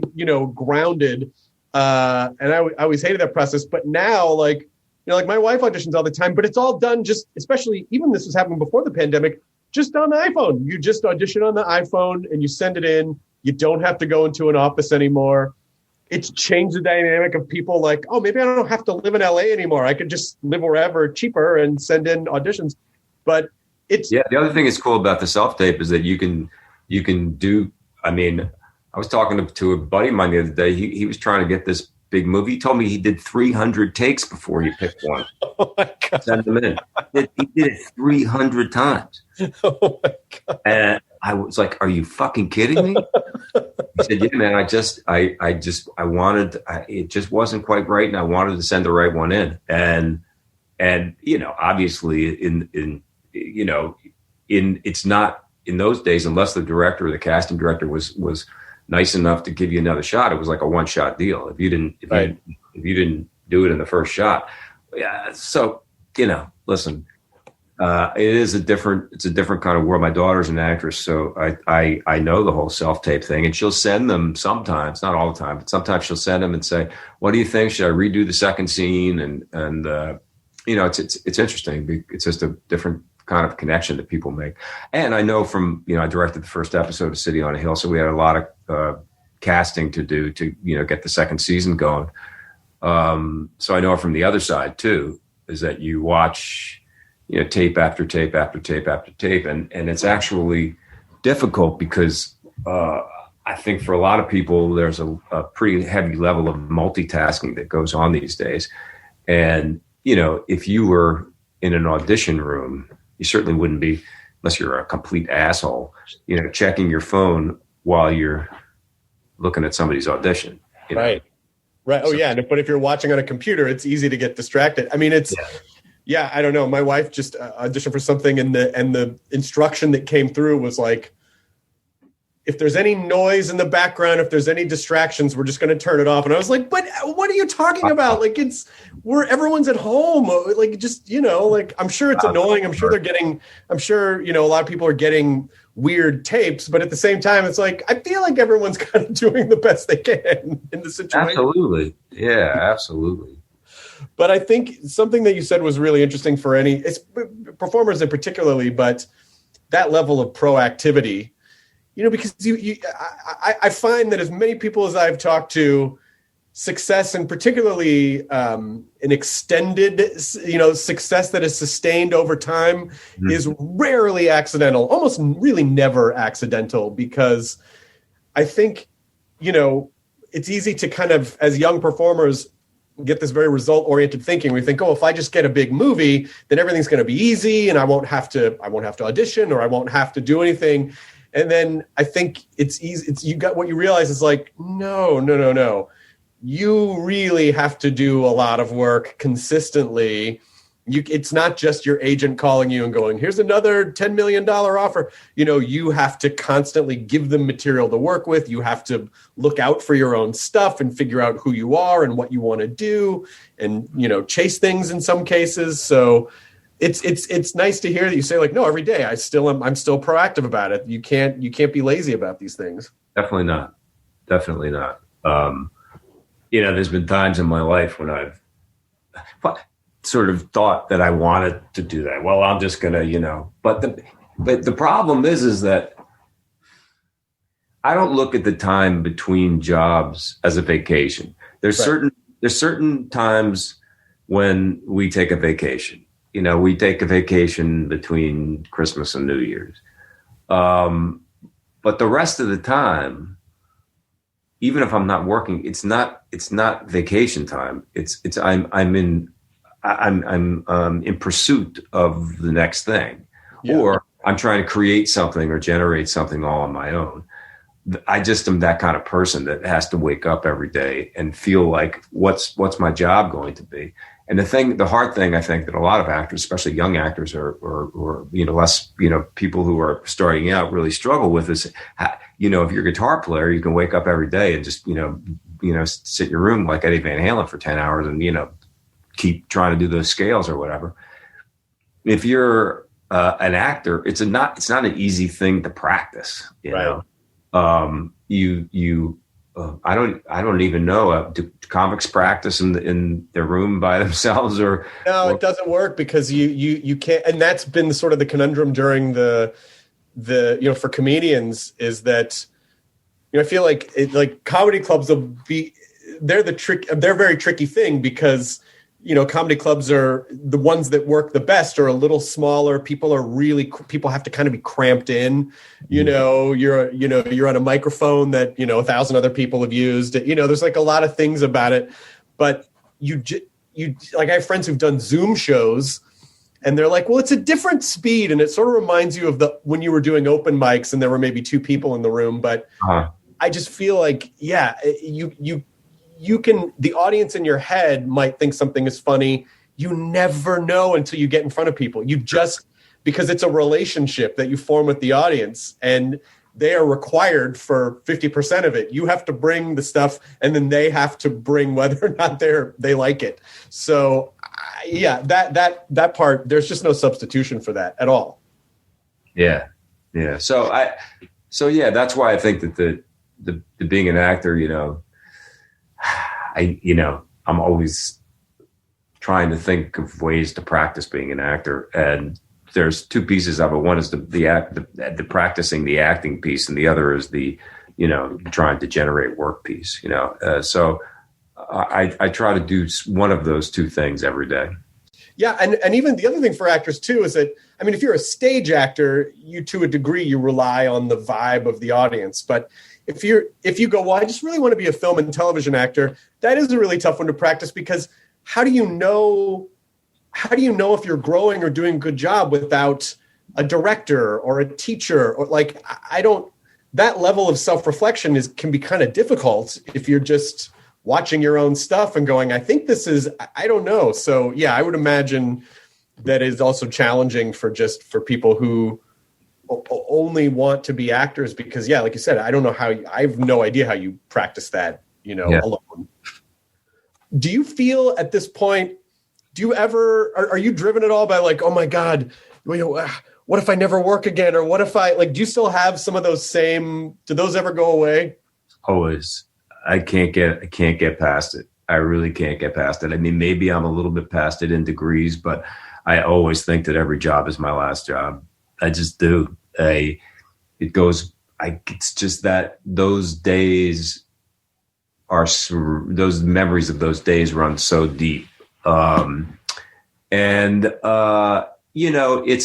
grounded. And I always hated that process. But now, like my wife auditions all the time, but it's all done just, especially even this was happening before the pandemic, just on the iPhone. You just audition on the iPhone and you send it in. You don't have to go into an office anymore. It's changed the dynamic of people like, oh, maybe I don't have to live in LA anymore. I could just live wherever cheaper and send in auditions. But the other thing that's cool about the self-tape is that you can do, I was talking to a buddy of mine the other day. He was trying to get this big movie. He told me he did 300 takes before he picked one. Oh my God. Send them in. He did it 300 times. Oh my God. And I was like, are you fucking kidding me? He said, yeah, man, it just wasn't quite right. And I wanted to send the right one in. And obviously it's not in those days, unless the director or the casting director was nice enough to give you another shot. It was like a one-shot deal. If you didn't do it in the first shot. Yeah. So, listen, it's a different kind of world. My daughter's an actress, so I know the whole self-tape thing, and she'll send them sometimes, not all the time, but sometimes she'll send them and say, what do you think? Should I redo the second scene? And it's interesting. It's just a different kind of connection that people make. And I know from, I directed the first episode of City on a Hill, so we had a lot of casting to do to, get the second season going. So I know from the other side too, is that you watch, tape after tape after tape after tape. And it's actually difficult because I think for a lot of people, there's a pretty heavy level of multitasking that goes on these days. And, if you were in an audition room, you certainly wouldn't be, unless you're a complete asshole, checking your phone while you're looking at somebody's audition. Right. Right. Oh, yeah. But if you're watching on a computer, it's easy to get distracted. Yeah, I don't know. My wife just auditioned for something, and the instruction that came through was like, if there's any noise in the background, if there's any distractions, we're just going to turn it off. And I was like, but what are you talking about? Like, everyone's at home. Like, just, like, I'm sure it's annoying. I'm sure a lot of people are getting weird tapes, but at the same time, it's like, I feel like everyone's kind of doing the best they can in the situation. Absolutely. Yeah, absolutely. But I think something that you said was really interesting for it's performers in particularly, but that level of proactivity, because I find that as many people as I've talked to, success, and particularly an extended, success that is sustained over time is rarely accidental, almost really never accidental, because I think, it's easy to kind of, as young performers, get this very result-oriented thinking. We think, if I just get a big movie, then everything's going to be easy and I won't have to audition, or I won't have to do anything. And then I think it's easy. What you realize is like, no. You really have to do a lot of work consistently. It's not just your agent calling you and going, here's another $10 million offer. You have to constantly give them material to work with. You have to look out for your own stuff and figure out who you are and what you want to do, and, chase things in some cases. So it's nice to hear that you say, like, no, every day I'm still proactive about it. You can't be lazy about these things. Definitely not. There's been times in my life when I've sort of thought that I wanted to do that. Well, I'm just going to, but the problem is that I don't look at the time between jobs as a vacation. There's certain times when we take a vacation. We take a vacation between Christmas and New Year's. But the rest of the time, even if I'm not working, it's not vacation time. I'm in pursuit of the next thing, or I'm trying to create something or generate something all on my own. I just am that kind of person that has to wake up every day and feel like, what's my job going to be? And the hard thing, I think, that a lot of actors, especially young actors or less, people who are starting out really struggle with is, if you're a guitar player, you can wake up every day and just, sit in your room like Eddie Van Halen for 10 hours and, keep trying to do those scales or whatever. If you're an actor, it's not an easy thing to practice, know. I don't even know. Do comics practice in their room by themselves, or no? It doesn't work because you can't. And that's been sort of the conundrum during the for comedians, is that I feel like comedy clubs they're a very tricky thing, because comedy clubs are the ones that work the best, are a little smaller. People have to kind of be cramped in. You're on a microphone that 1,000 other people have used. There's like a lot of things about it, but you like, I have friends who've done Zoom shows, and they're like, well, it's a different speed, and it sort of reminds you of when you were doing open mics and there were maybe 2 people in the room. But I just feel like, the audience in your head might think something is funny. You never know until you get in front of people. Because it's a relationship that you form with the audience, and they are required for 50% of it. You have to bring the stuff, and then they have to bring whether or not they like it. So that part, there's just no substitution for that at all. Yeah. So that's why I think that the being an actor, I'm always trying to think of ways to practice being an actor, and there's 2 pieces of it. One is the practicing the acting piece, and the other is the trying to generate work piece. So I try to do one of those 2 things every day. Yeah, and even the other thing for actors too is that, if you're a stage actor, you to a degree you rely on the vibe of the audience, but if you go, well, I just really want to be a film and television actor, that is a really tough one to practice, because how do you know if you're growing or doing a good job without a director or a teacher? Or that level of self-reflection can be kind of difficult if you're just watching your own stuff and going, I think this is, I don't know. So yeah, I would imagine that is also challenging for people who only want to be actors because, yeah, like you said, I don't know I have no idea how you practice that, alone. Do you feel at this point, are you driven at all by like, oh my God, what if I never work again? Or what if do you still have some of those do those ever go away? Always. I can't get past it. I really can't get past it. I mean, maybe I'm a little bit past it in degrees, but I always think that every job is my last job. I just do. It's just that those days those memories of those days run so deep. It's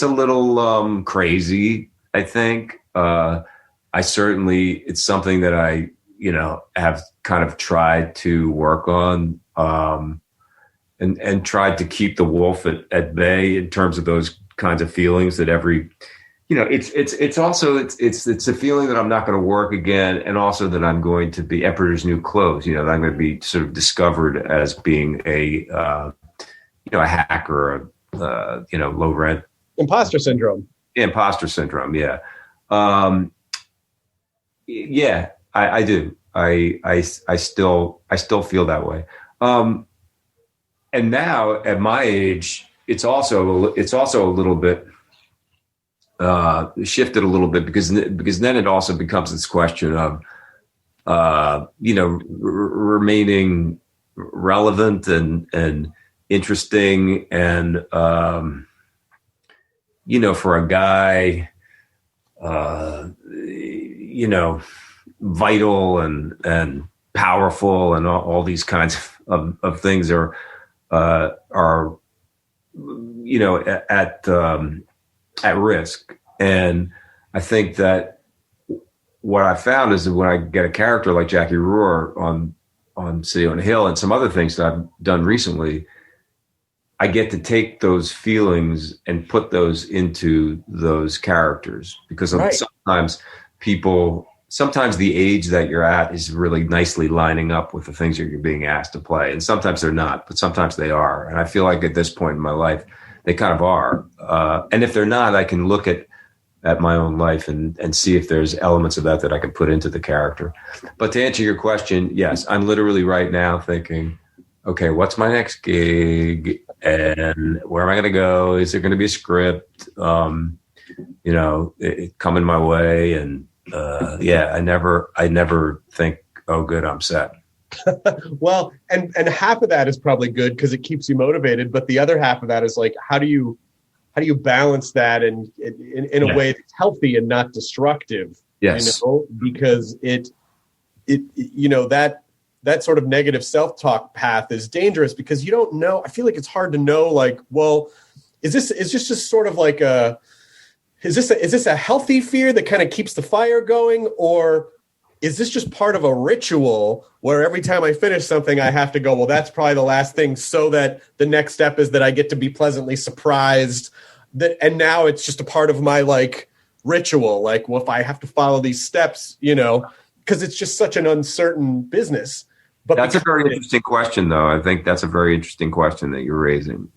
a little crazy, I think. It's something that I, have kind of tried to work on and tried to keep the wolf at bay in terms of those kinds of feelings that it's a feeling that I'm not going to work again, and also that I'm going to be Emperor's New Clothes. That I'm going to be sort of discovered as being a hacker, low rent. Imposter syndrome. Imposter syndrome. Yeah. Yeah, I do. I still feel that way. And now at my age, it's also a little bit shifted a little bit because then it also becomes this question of remaining relevant and interesting and for a guy vital and powerful and all these kinds of things are at risk. And I think that what I found is that when I get a character like Jackie Rohr on City on a Hill and some other things that I've done recently, I get to take those feelings and put those into those characters because right. Sometimes the age that you're at is really nicely lining up with the things that you're being asked to play. And sometimes they're not, but sometimes they are. And I feel like at this point in my life, they kind of are. And if they're not, I can look at my own life and see if there's elements of that I can put into the character. But to answer your question, yes, I'm literally right now thinking, okay, what's my next gig? And where am I going to go? Is there going to be a script? It coming my way? And I never think, oh, good, I'm set. Well, and half of that is probably good because it keeps you motivated. But the other half of that is like, how do you balance that and in a way that's healthy and not destructive? Yes. Because that sort of negative self-talk path is dangerous because you don't know. I feel like it's hard to know, like, well, is this just sort of like is this a healthy fear that kind of keeps the fire going? Or is this just part of a ritual where every time I finish something, I have to go, well, that's probably the last thing so that the next step is that I get to be pleasantly surprised and now it's just a part of my like ritual. Like, well, if I have to follow these steps, because it's just such an uncertain business. But that's a very interesting question, though. I think that's a very interesting question that you're raising.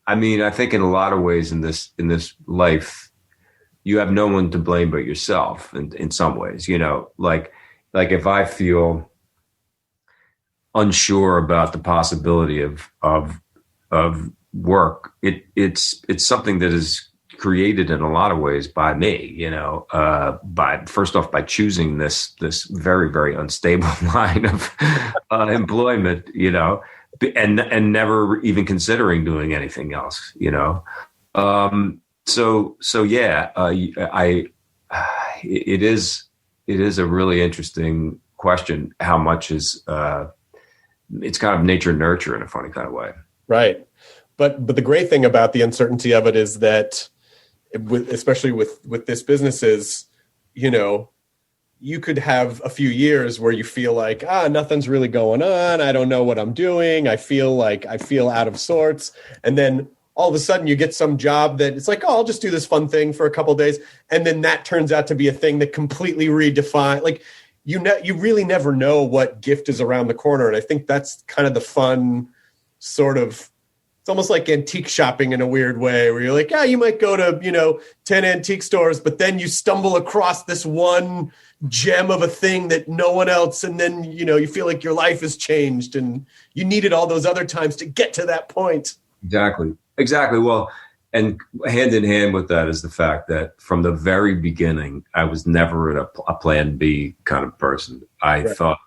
I mean, I think in a lot of ways in this life, you have no one to blame but yourself. In some ways, like if I feel unsure about the possibility of work, it's something that is created in a lot of ways by me, by choosing this very, very unstable line of employment, and never even considering doing anything else, it is a really interesting question. How much is it's kind of nature nurture in a funny kind of way, right? But the great thing about the uncertainty of it is that, especially with this business, is you could have a few years where you feel like nothing's really going on. I don't know what I'm doing. I feel out of sorts, and then all of a sudden you get some job that it's like, oh, I'll just do this fun thing for a couple of days. And then that turns out to be a thing that completely redefines, like, you really never know what gift is around the corner. And I think that's kind of the fun sort of it's almost like antique shopping in a weird way, where you're like, yeah, you might go to 10 antique stores, but then you stumble across this one gem of a thing that no one else, and then you feel like your life has changed, and you needed all those other times to get to that point. Exactly. Well, and hand in hand with that is the fact that from the very beginning, I was never a plan B kind of person. I thought,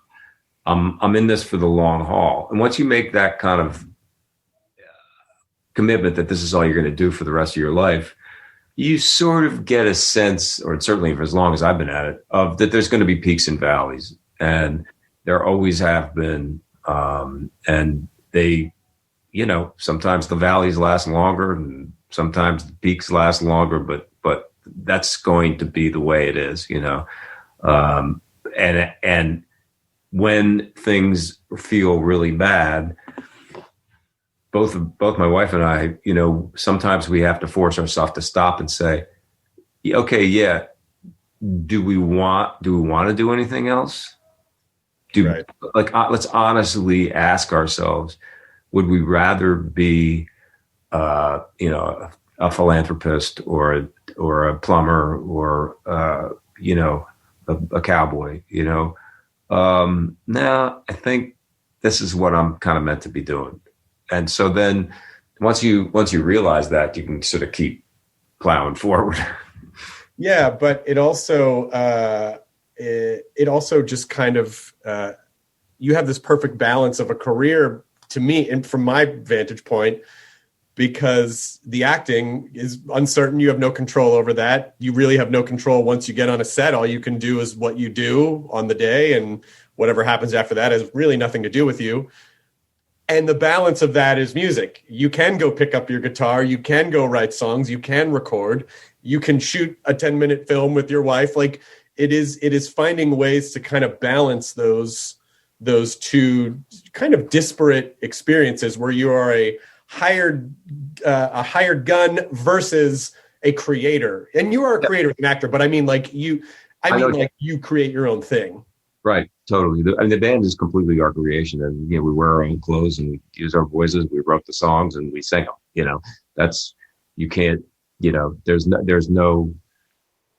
I'm in this for the long haul. And once you make that kind of commitment that this is all you're going to do for the rest of your life, you sort of get a sense, or certainly for as long as I've been at it, of that there's going to be peaks and valleys. And there always have been. And they, sometimes the valleys last longer and sometimes the peaks last longer, but that's going to be the way it is, and when things feel really bad, both my wife and I, sometimes we have to force ourselves to stop and say, okay, yeah, do we want to do anything else? Let's honestly ask ourselves, would we rather be, a philanthropist or a plumber or, a cowboy, no, I think this is what I'm kind of meant to be doing. And so then once you realize that, you can sort of keep plowing forward. Yeah. But it also just kind of, you have this perfect balance of a career, to me, and from my vantage point, because the acting is uncertain. You have no control over that. You really have no control once you get on a set. All you can do is what you do on the day, and whatever happens after that has really nothing to do with you. And the balance of that is music. You can go pick up your guitar. You can go write songs. You can record. You can shoot a 10-minute film with your wife. Like it is finding ways to kind of balance those two kind of disparate experiences, where you are a hired gun versus a creator. And you are a creator, an actor, but I mean you create your own thing. Right. Totally. The band is completely our creation, and we wear our own clothes and we use our voices. We wrote the songs and we sang them. That's, you can't, there's no,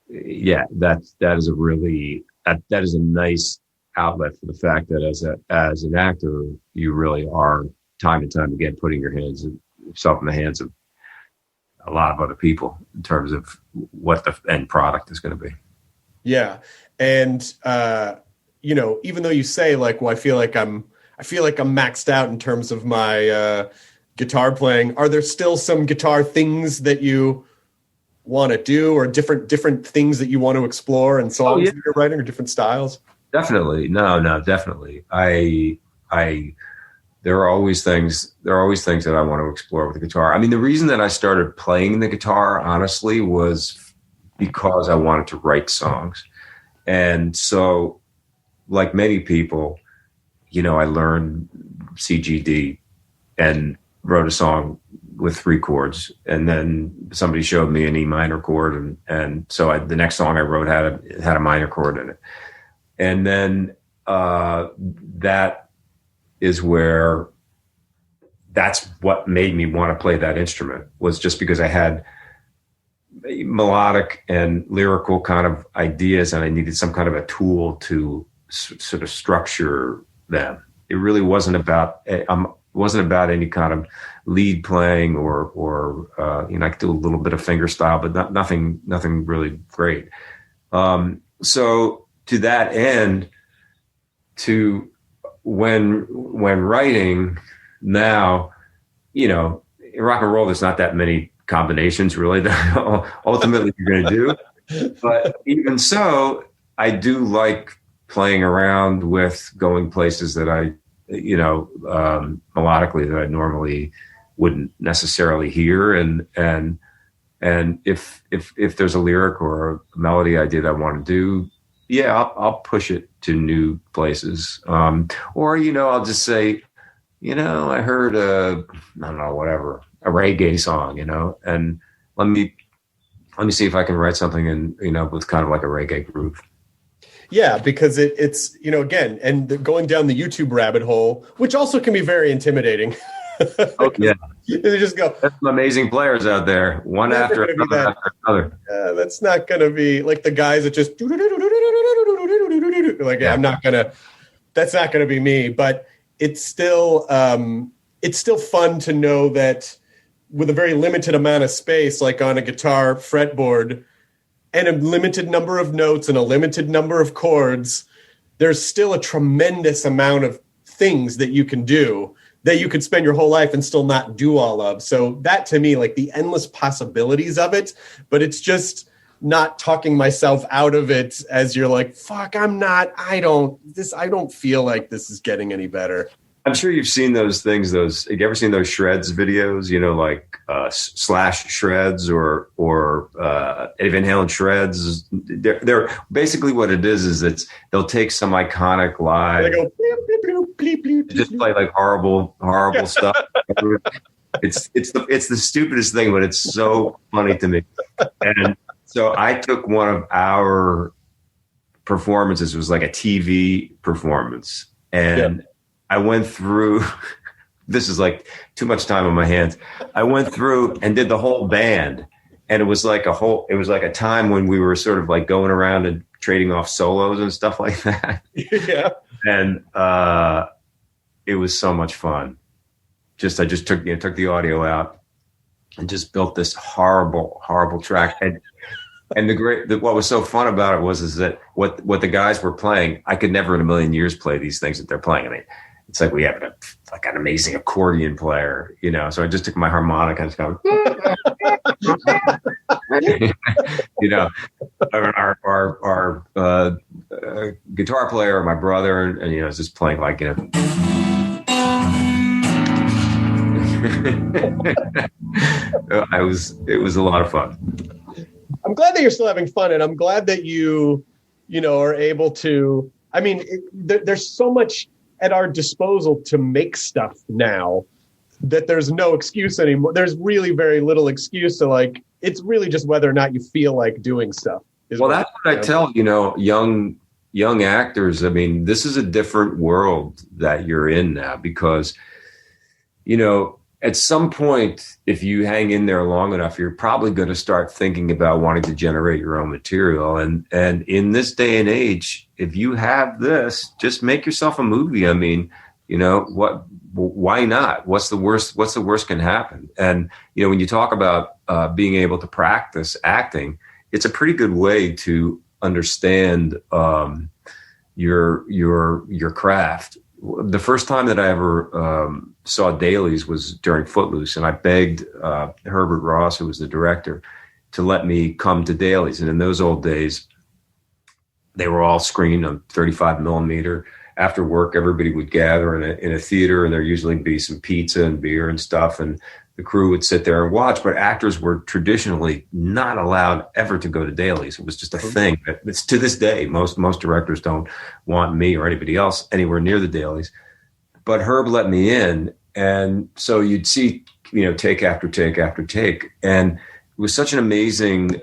that is a really, that is a nice outlet for the fact that as an actor, you really are time and time again putting yourself in the hands of a lot of other people in terms of what the end product is going to be. Yeah. And, even though you say well, I feel like I'm maxed out in terms of my guitar playing, are there still some guitar things that you want to do, or different things that you want to explore and songs that you're writing, or different styles? Definitely. No, definitely. There are always things that I want to explore with the guitar. I mean, the reason that I started playing the guitar, honestly, was because I wanted to write songs. And so, like many people, I learned CGD and wrote a song with 3 chords. And then somebody showed me an E minor chord. And so the next song I wrote had a minor chord in it. And then that is where, that's what made me want to play that instrument, was just because I had melodic and lyrical kind of ideas, and I needed some kind of a tool to sort of structure them. It really wasn't about any kind of lead playing or I could do a little bit of finger style, but nothing really great. So to that end, when writing now, in rock and roll, there's not that many combinations really that ultimately you're going to do. But even so, I do like playing around with going places that I, melodically that I normally wouldn't necessarily hear. And if there's a lyric or a melody idea that I want to do, I'll push it to new places. Or, I'll just say, I heard a reggae song, and let me see if I can write something in, with kind of like a reggae groove. Yeah, because it's, again, and going down the YouTube rabbit hole, which also can be very intimidating. Oh, yeah. They just go. There's some amazing players out there, one after another. That's not going to be like the guys that just like. Yeah, I'm not gonna. That's not going to be me. But it's still fun to know that with a very limited amount of space, like on a guitar fretboard, and a limited number of notes and a limited number of chords, there's still a tremendous amount of things that you can do that you could spend your whole life and still not do all of. So that to me, like the endless possibilities of it, but it's just not talking myself out of it as you're like, fuck, I don't feel like this is getting any better. I'm sure you've seen those things. Have you ever seen those shreds videos? You know, like Slash shreds or Eddie Van Halen shreds. They're basically what it is they'll take some iconic live. They go bleep, bleep, bleep, just play like horrible stuff. It's the stupidest thing, but it's so funny to me. And so I took one of our performances. It was like a TV performance, and I went through, this is like too much time on my hands. I went through and did the whole band. And it was like a time when we were sort of like going around and trading off solos and stuff like that. Yeah. And it was so much fun. I just took the audio out and just built this horrible, horrible track. And what was so fun about it is that what the guys were playing, I could never in a million years play these things that they're playing. I mean, it's like we have an amazing accordion player, you know. So I just took my harmonica and just go, you know, our guitar player, my brother, and you know, is just playing like, you know. It was a lot of fun. I'm glad that you're still having fun, and I'm glad that you are able to. I mean, there's so much at our disposal to make stuff now that there's no excuse anymore. There's really very little excuse to like. It's really just whether or not you feel like doing stuff. Well, that's what I tell young actors. I mean, this is a different world that you're in now because, you know, at some point, if you hang in there long enough, you're probably going to start thinking about wanting to generate your own material. And in this day and age, if you have this, just make yourself a movie. I mean, you know, why not? What's the worst can happen? And, you know, when you talk about being able to practice acting, it's a pretty good way to understand your craft. The first time that I ever saw dailies was during Footloose, and I begged Herbert Ross, who was the director, to let me come to dailies. And in those old days, they were all screened on 35 millimeter. After work, everybody would gather in a theater, and there'd usually be some pizza and beer and stuff, and the crew would sit there and watch. But actors were traditionally not allowed ever to go to dailies. It was just a thing. It's to this day, most directors don't want me or anybody else anywhere near the dailies. But Herb let me in, and so you'd see, you know, take after take after take, and it was such an amazing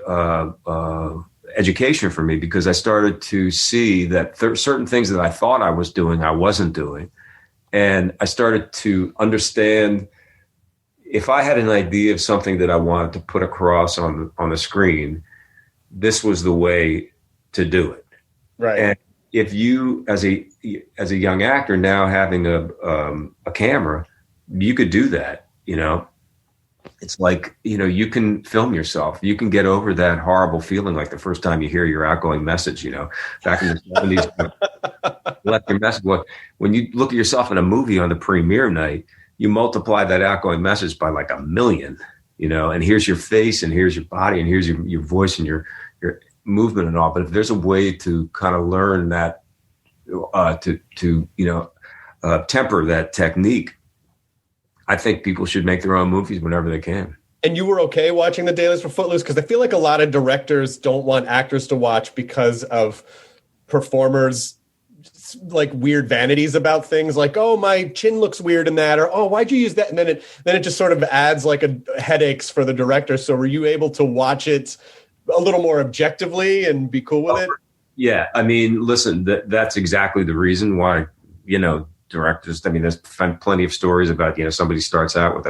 education for me because I started to see that certain things that I thought I was doing, I wasn't doing, and I started to understand if I had an idea of something that I wanted to put across on the screen, this was the way to do it. Right. And if you, as a young actor now having a camera, you could do that. You know, it's like, you know, you can film yourself. You can get over that horrible feeling like the first time you hear your outgoing message. You know, back in the 70s, left your message. When you look at yourself in a movie on the premiere night, you multiply that outgoing message by like 1 million. You know, and here's your face, and here's your body, and here's your voice, and your movement and all. But if there's a way to kind of learn that, temper that technique, I think people should make their own movies whenever they can. And you were okay watching the dailies for Footloose? Because I feel like a lot of directors don't want actors to watch because of performers' like weird vanities about things like, oh, my chin looks weird in that, or oh, why'd you use that? And then it just sort of adds like headaches for the director. So were you able to watch it a little more objectively and be cool with it? Yeah. I mean, listen, that's exactly the reason why, you know, directors, I mean, there's plenty of stories about, you know, somebody starts out with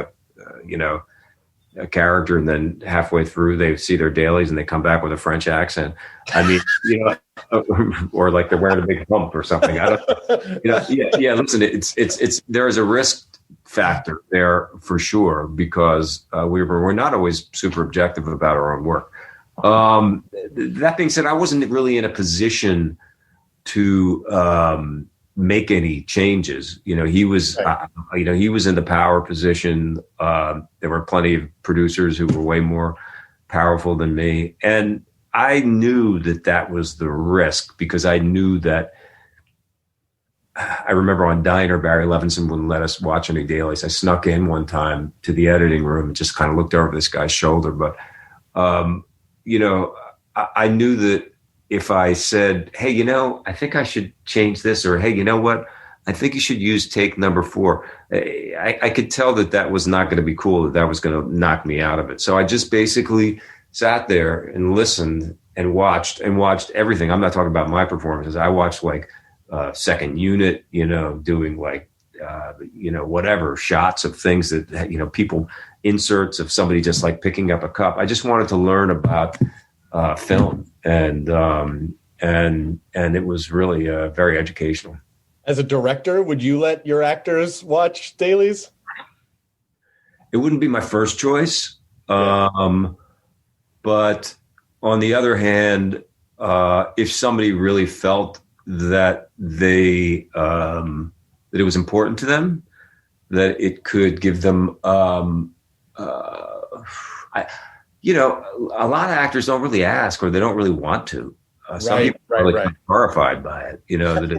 a character, and then halfway through they see their dailies and they come back with a French accent. I mean, or like they're wearing a big hump or something. I don't, yeah. Listen, it's there is a risk factor there for sure, because we're not always super objective about our own work. That being said, I wasn't really in a position to make any changes. He was, he was in the power position. There were plenty of producers who were way more powerful than me. And I knew that was the risk, because I knew that I remember on Diner, Barry Levinson wouldn't let us watch any dailies. I snuck in one time to the editing room and just kind of looked over this guy's shoulder. But, I knew that if I said, hey, I think I should change this, or, hey, you know what? I think you should use take number 4. I could tell that was not going to be cool, that was going to knock me out of it. So I just basically sat there and listened and watched everything. I'm not talking about my performances. I watched second unit, doing whatever shots of things that, people, inserts of somebody just like picking up a cup. I just wanted to learn about film, and it was really very educational. As a director, would you let your actors watch dailies? It wouldn't be my first choice. But on the other hand, if somebody really felt that that it was important to them, that it could give them, a lot of actors don't really ask, or they don't really want to. Some people are really horrified by it,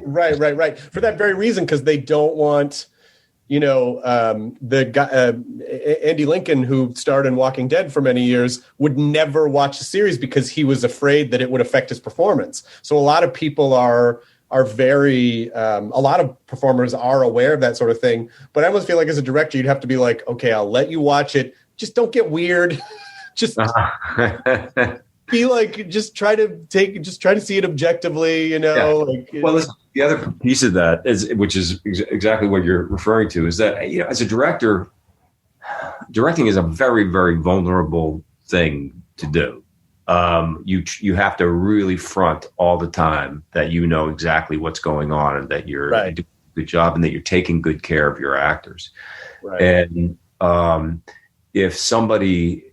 Right. For that very reason, because they don't want, the guy, Andy Lincoln, who starred in Walking Dead for many years, would never watch the series because he was afraid that it would affect his performance. So a lot of people are very, a lot of performers are aware of that sort of thing. But I almost feel like as a director, you'd have to be like, okay, I'll let you watch it. Just don't get weird. Just be like, just try to see it objectively, Well, listen, the other piece of that which is exactly what you're referring to, is that, as a director, directing is a very, very vulnerable thing to do. You have to really front all the time that you know exactly what's going on, and that you're doing a good job, and that you're taking good care of your actors. Right. And if somebody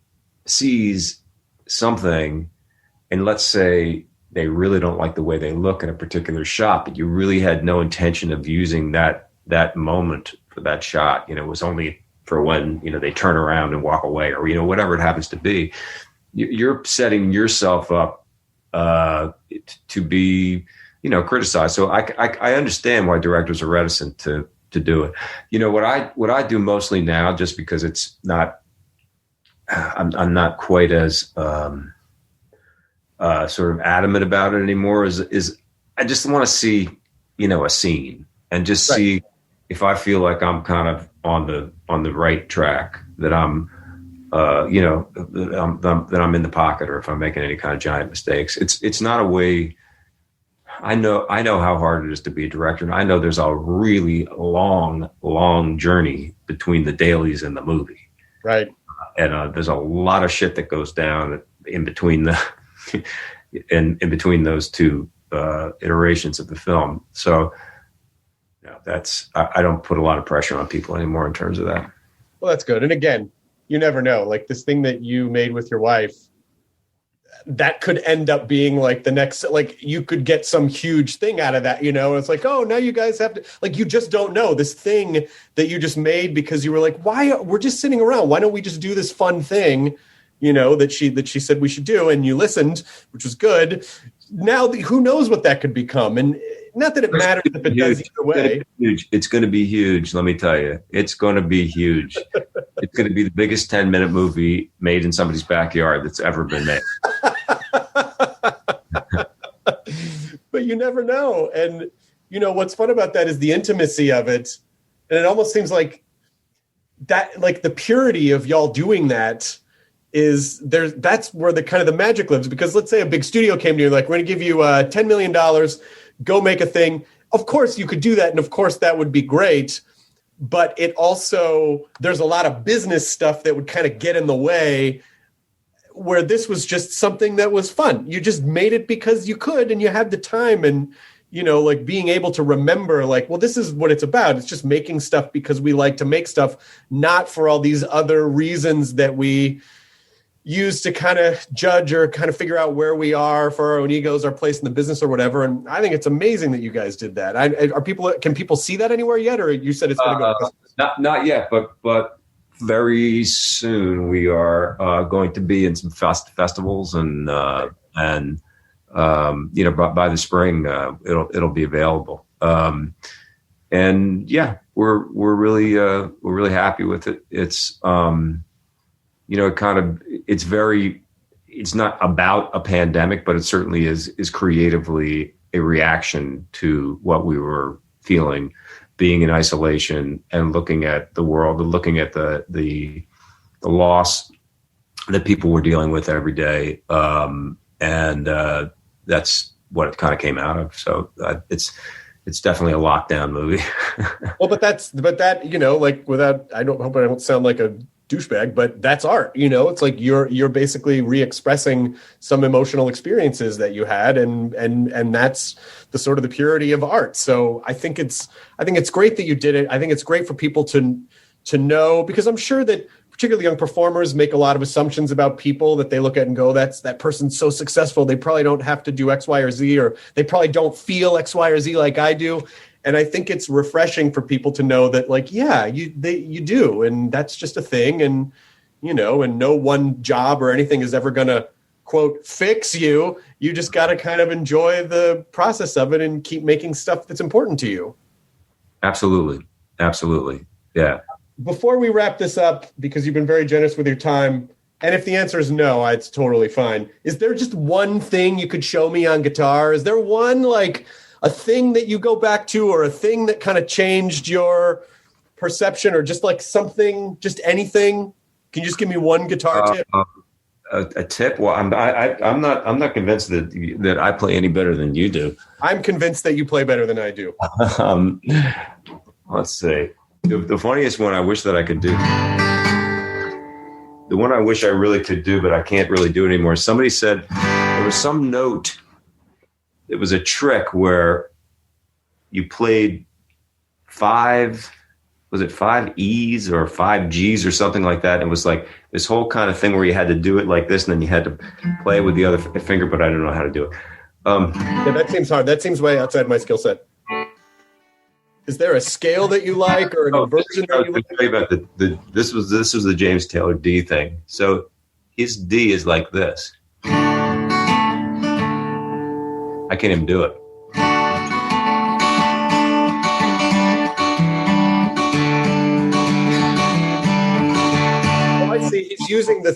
sees something, and let's say they really don't like the way they look in a particular shot, but you really had no intention of using that moment for that shot, it was only for when, they turn around and walk away, or, whatever it happens to be, you're setting yourself up to be, criticized. So I understand why directors are reticent to do it. What I do mostly now, just because it's not, I'm not quite as sort of adamant about it anymore, is I just want to see, a scene, and just see if I feel like I'm kind of on the right track, that I'm, that I'm in the pocket, or if I'm making any kind of giant mistakes. It's not a way. I know how hard it is to be a director, and I know there's a really long journey between the dailies and the movie. Right. And there's a lot of shit that goes down in between in between those two iterations of the film. So, I don't put a lot of pressure on people anymore in terms of that. Well, that's good. And again, you never know. Like this thing that you made with your wife, that could end up being like the next, like you could get some huge thing out of that, it's like, oh, now you guys have to, like, you just don't know this thing that you just made because you were like, we're just sitting around. Why don't we just do this fun thing, that she said we should do. And you listened, which was good. Now, who knows what that could become? And not that it matters if it does either way. It's going to be huge. Let me tell you, it's going to be huge. It's going to be the biggest 10-minute movie made in somebody's backyard that's ever been made. But you never know. And, what's fun about that is the intimacy of it. And it almost seems like that, like the purity of y'all doing that is there. That's where the kind of the magic lives. Because let's say a big studio came to you, like, we're going to give you $10 million, go make a thing. Of course you could do that. And of course that would be great. but it also, there's a lot of business stuff that would kind of get in the way, where this was just something that was fun. You just made it because you could and you had the time, and, you know, like being able to remember, like, well, this is what it's about. It's just making stuff because we like to make stuff, not for all these other reasons that we use to kind of judge or kind of figure out where we are for our own egos, our place in the business or whatever. And I think it's amazing that you guys did that. Can people see that anywhere yet? Or you said it's going to go? Not yet, but very soon we are going to be in some festivals and you know, by the spring, it'll be available. And yeah, we're really happy with it. It's, you know, it's not about a pandemic, but it certainly is creatively a reaction to what we were feeling, being in isolation and looking at the world and looking at the loss that people were dealing with every day. And that's what it kind of came out of. So it's definitely a lockdown movie. Well, but that, you know, like I don't sound like a douchebag, but that's art. You know, it's like you're basically re-expressing some emotional experiences that you had, and that's the sort of the purity of art. So I think it's great that you did it. I think it's great for people to know, because I'm sure that particularly young performers make a lot of assumptions about people that they look at and go, that person's so successful, they probably don't have to do X, Y, or Z, or they probably don't feel X, Y, or Z like I do. And I think it's refreshing for people to know that, like, yeah, you do. And that's just a thing. And, you know, and no one job or anything is ever going to, quote, fix you. You just got to kind of enjoy the process of it and keep making stuff that's important to you. Absolutely. Yeah. Before we wrap this up, because you've been very generous with your time, and if the answer is no, it's totally fine. Is there just one thing you could show me on guitar? Is there one, like, a thing that you go back to, or a thing that kind of changed your perception, or just like something, just anything? Can you just give me one guitar tip? A tip? Well, I'm not convinced that I play any better than you do. I'm convinced that you play better than I do. Let's see. The funniest one I wish that I could do. The one I wish I really could do, but I can't really do it anymore. Somebody said there was some note. It was a trick where you played 5 E's or 5 G's or something like that. It was like this whole kind of thing where you had to do it like this, and then you had to play with the other finger, but I don't know how to do it. Yeah, that seems hard. That seems way outside my skill set. Is there a scale that you like, or an version that you like? Tell you about this was the James Taylor D thing. So his D is like this. I can't even do it. Oh, I see. He's using the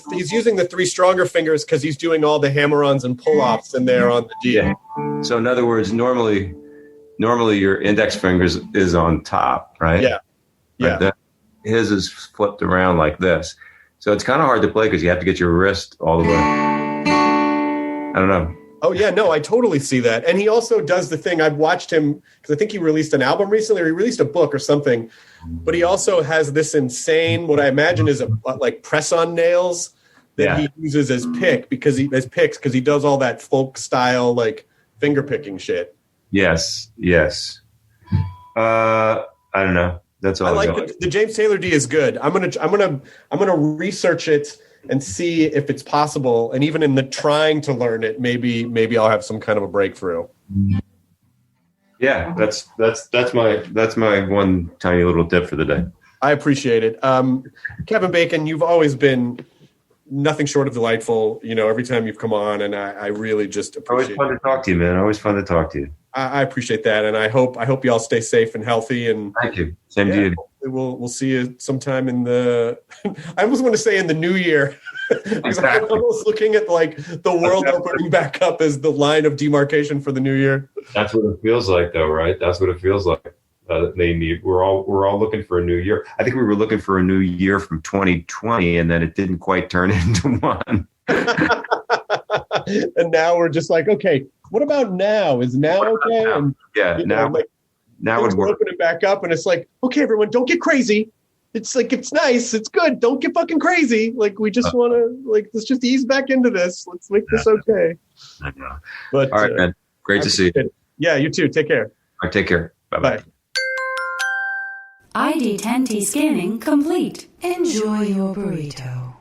3 stronger fingers because he's doing all the hammer-ons and pull-offs in there on the D. Yeah. So in other words, normally your index fingers is on top, right? Yeah. Yeah. Like his is flipped around like this. So it's kind of hard to play because you have to get your wrist all the way. I don't know. Oh, yeah, no, I totally see that. And he also does the thing. I've watched him because I think he released an album recently, or he released a book or something. But he also has this insane, what I imagine is like press-on nails that he uses as picks because he does all that folk style, like finger picking shit. Yes. I don't know. That's all. I like the James Taylor D is good. I'm gonna research it and see if it's possible. And even in the trying to learn it, maybe I'll have some kind of a breakthrough. Yeah, that's my one tiny little tip for the day. I appreciate it. Kevin Bacon, you've always been nothing short of delightful, you know, every time you've come on, and I really just appreciate it. Always fun to talk to you, man. Always fun to talk to you. I appreciate that, and I hope you all stay safe and healthy. And thank you. Same to you. We'll see you sometime in the. I almost want to say in the new year, because I'm almost looking at like the world opening back up as the line of demarcation for the new year. That's what it feels like, though, right? That's what it feels like. We're all looking for a new year. I think we were looking for a new year from 2020, and then it didn't quite turn into one. And now we're just like, okay, what about now? Is now okay? And, yeah, now. Now things would are work. opening back up, and it's like, okay, everyone, don't get crazy. It's like, it's nice, it's good. Don't get fucking crazy. Like, we just want to, like, let's just ease back into this. Let's make this okay. I know. But All right, man. Great to see you. Yeah, you too. Take care. All right, take care. Bye-bye. Bye. ID10T scanning complete. Enjoy your burrito.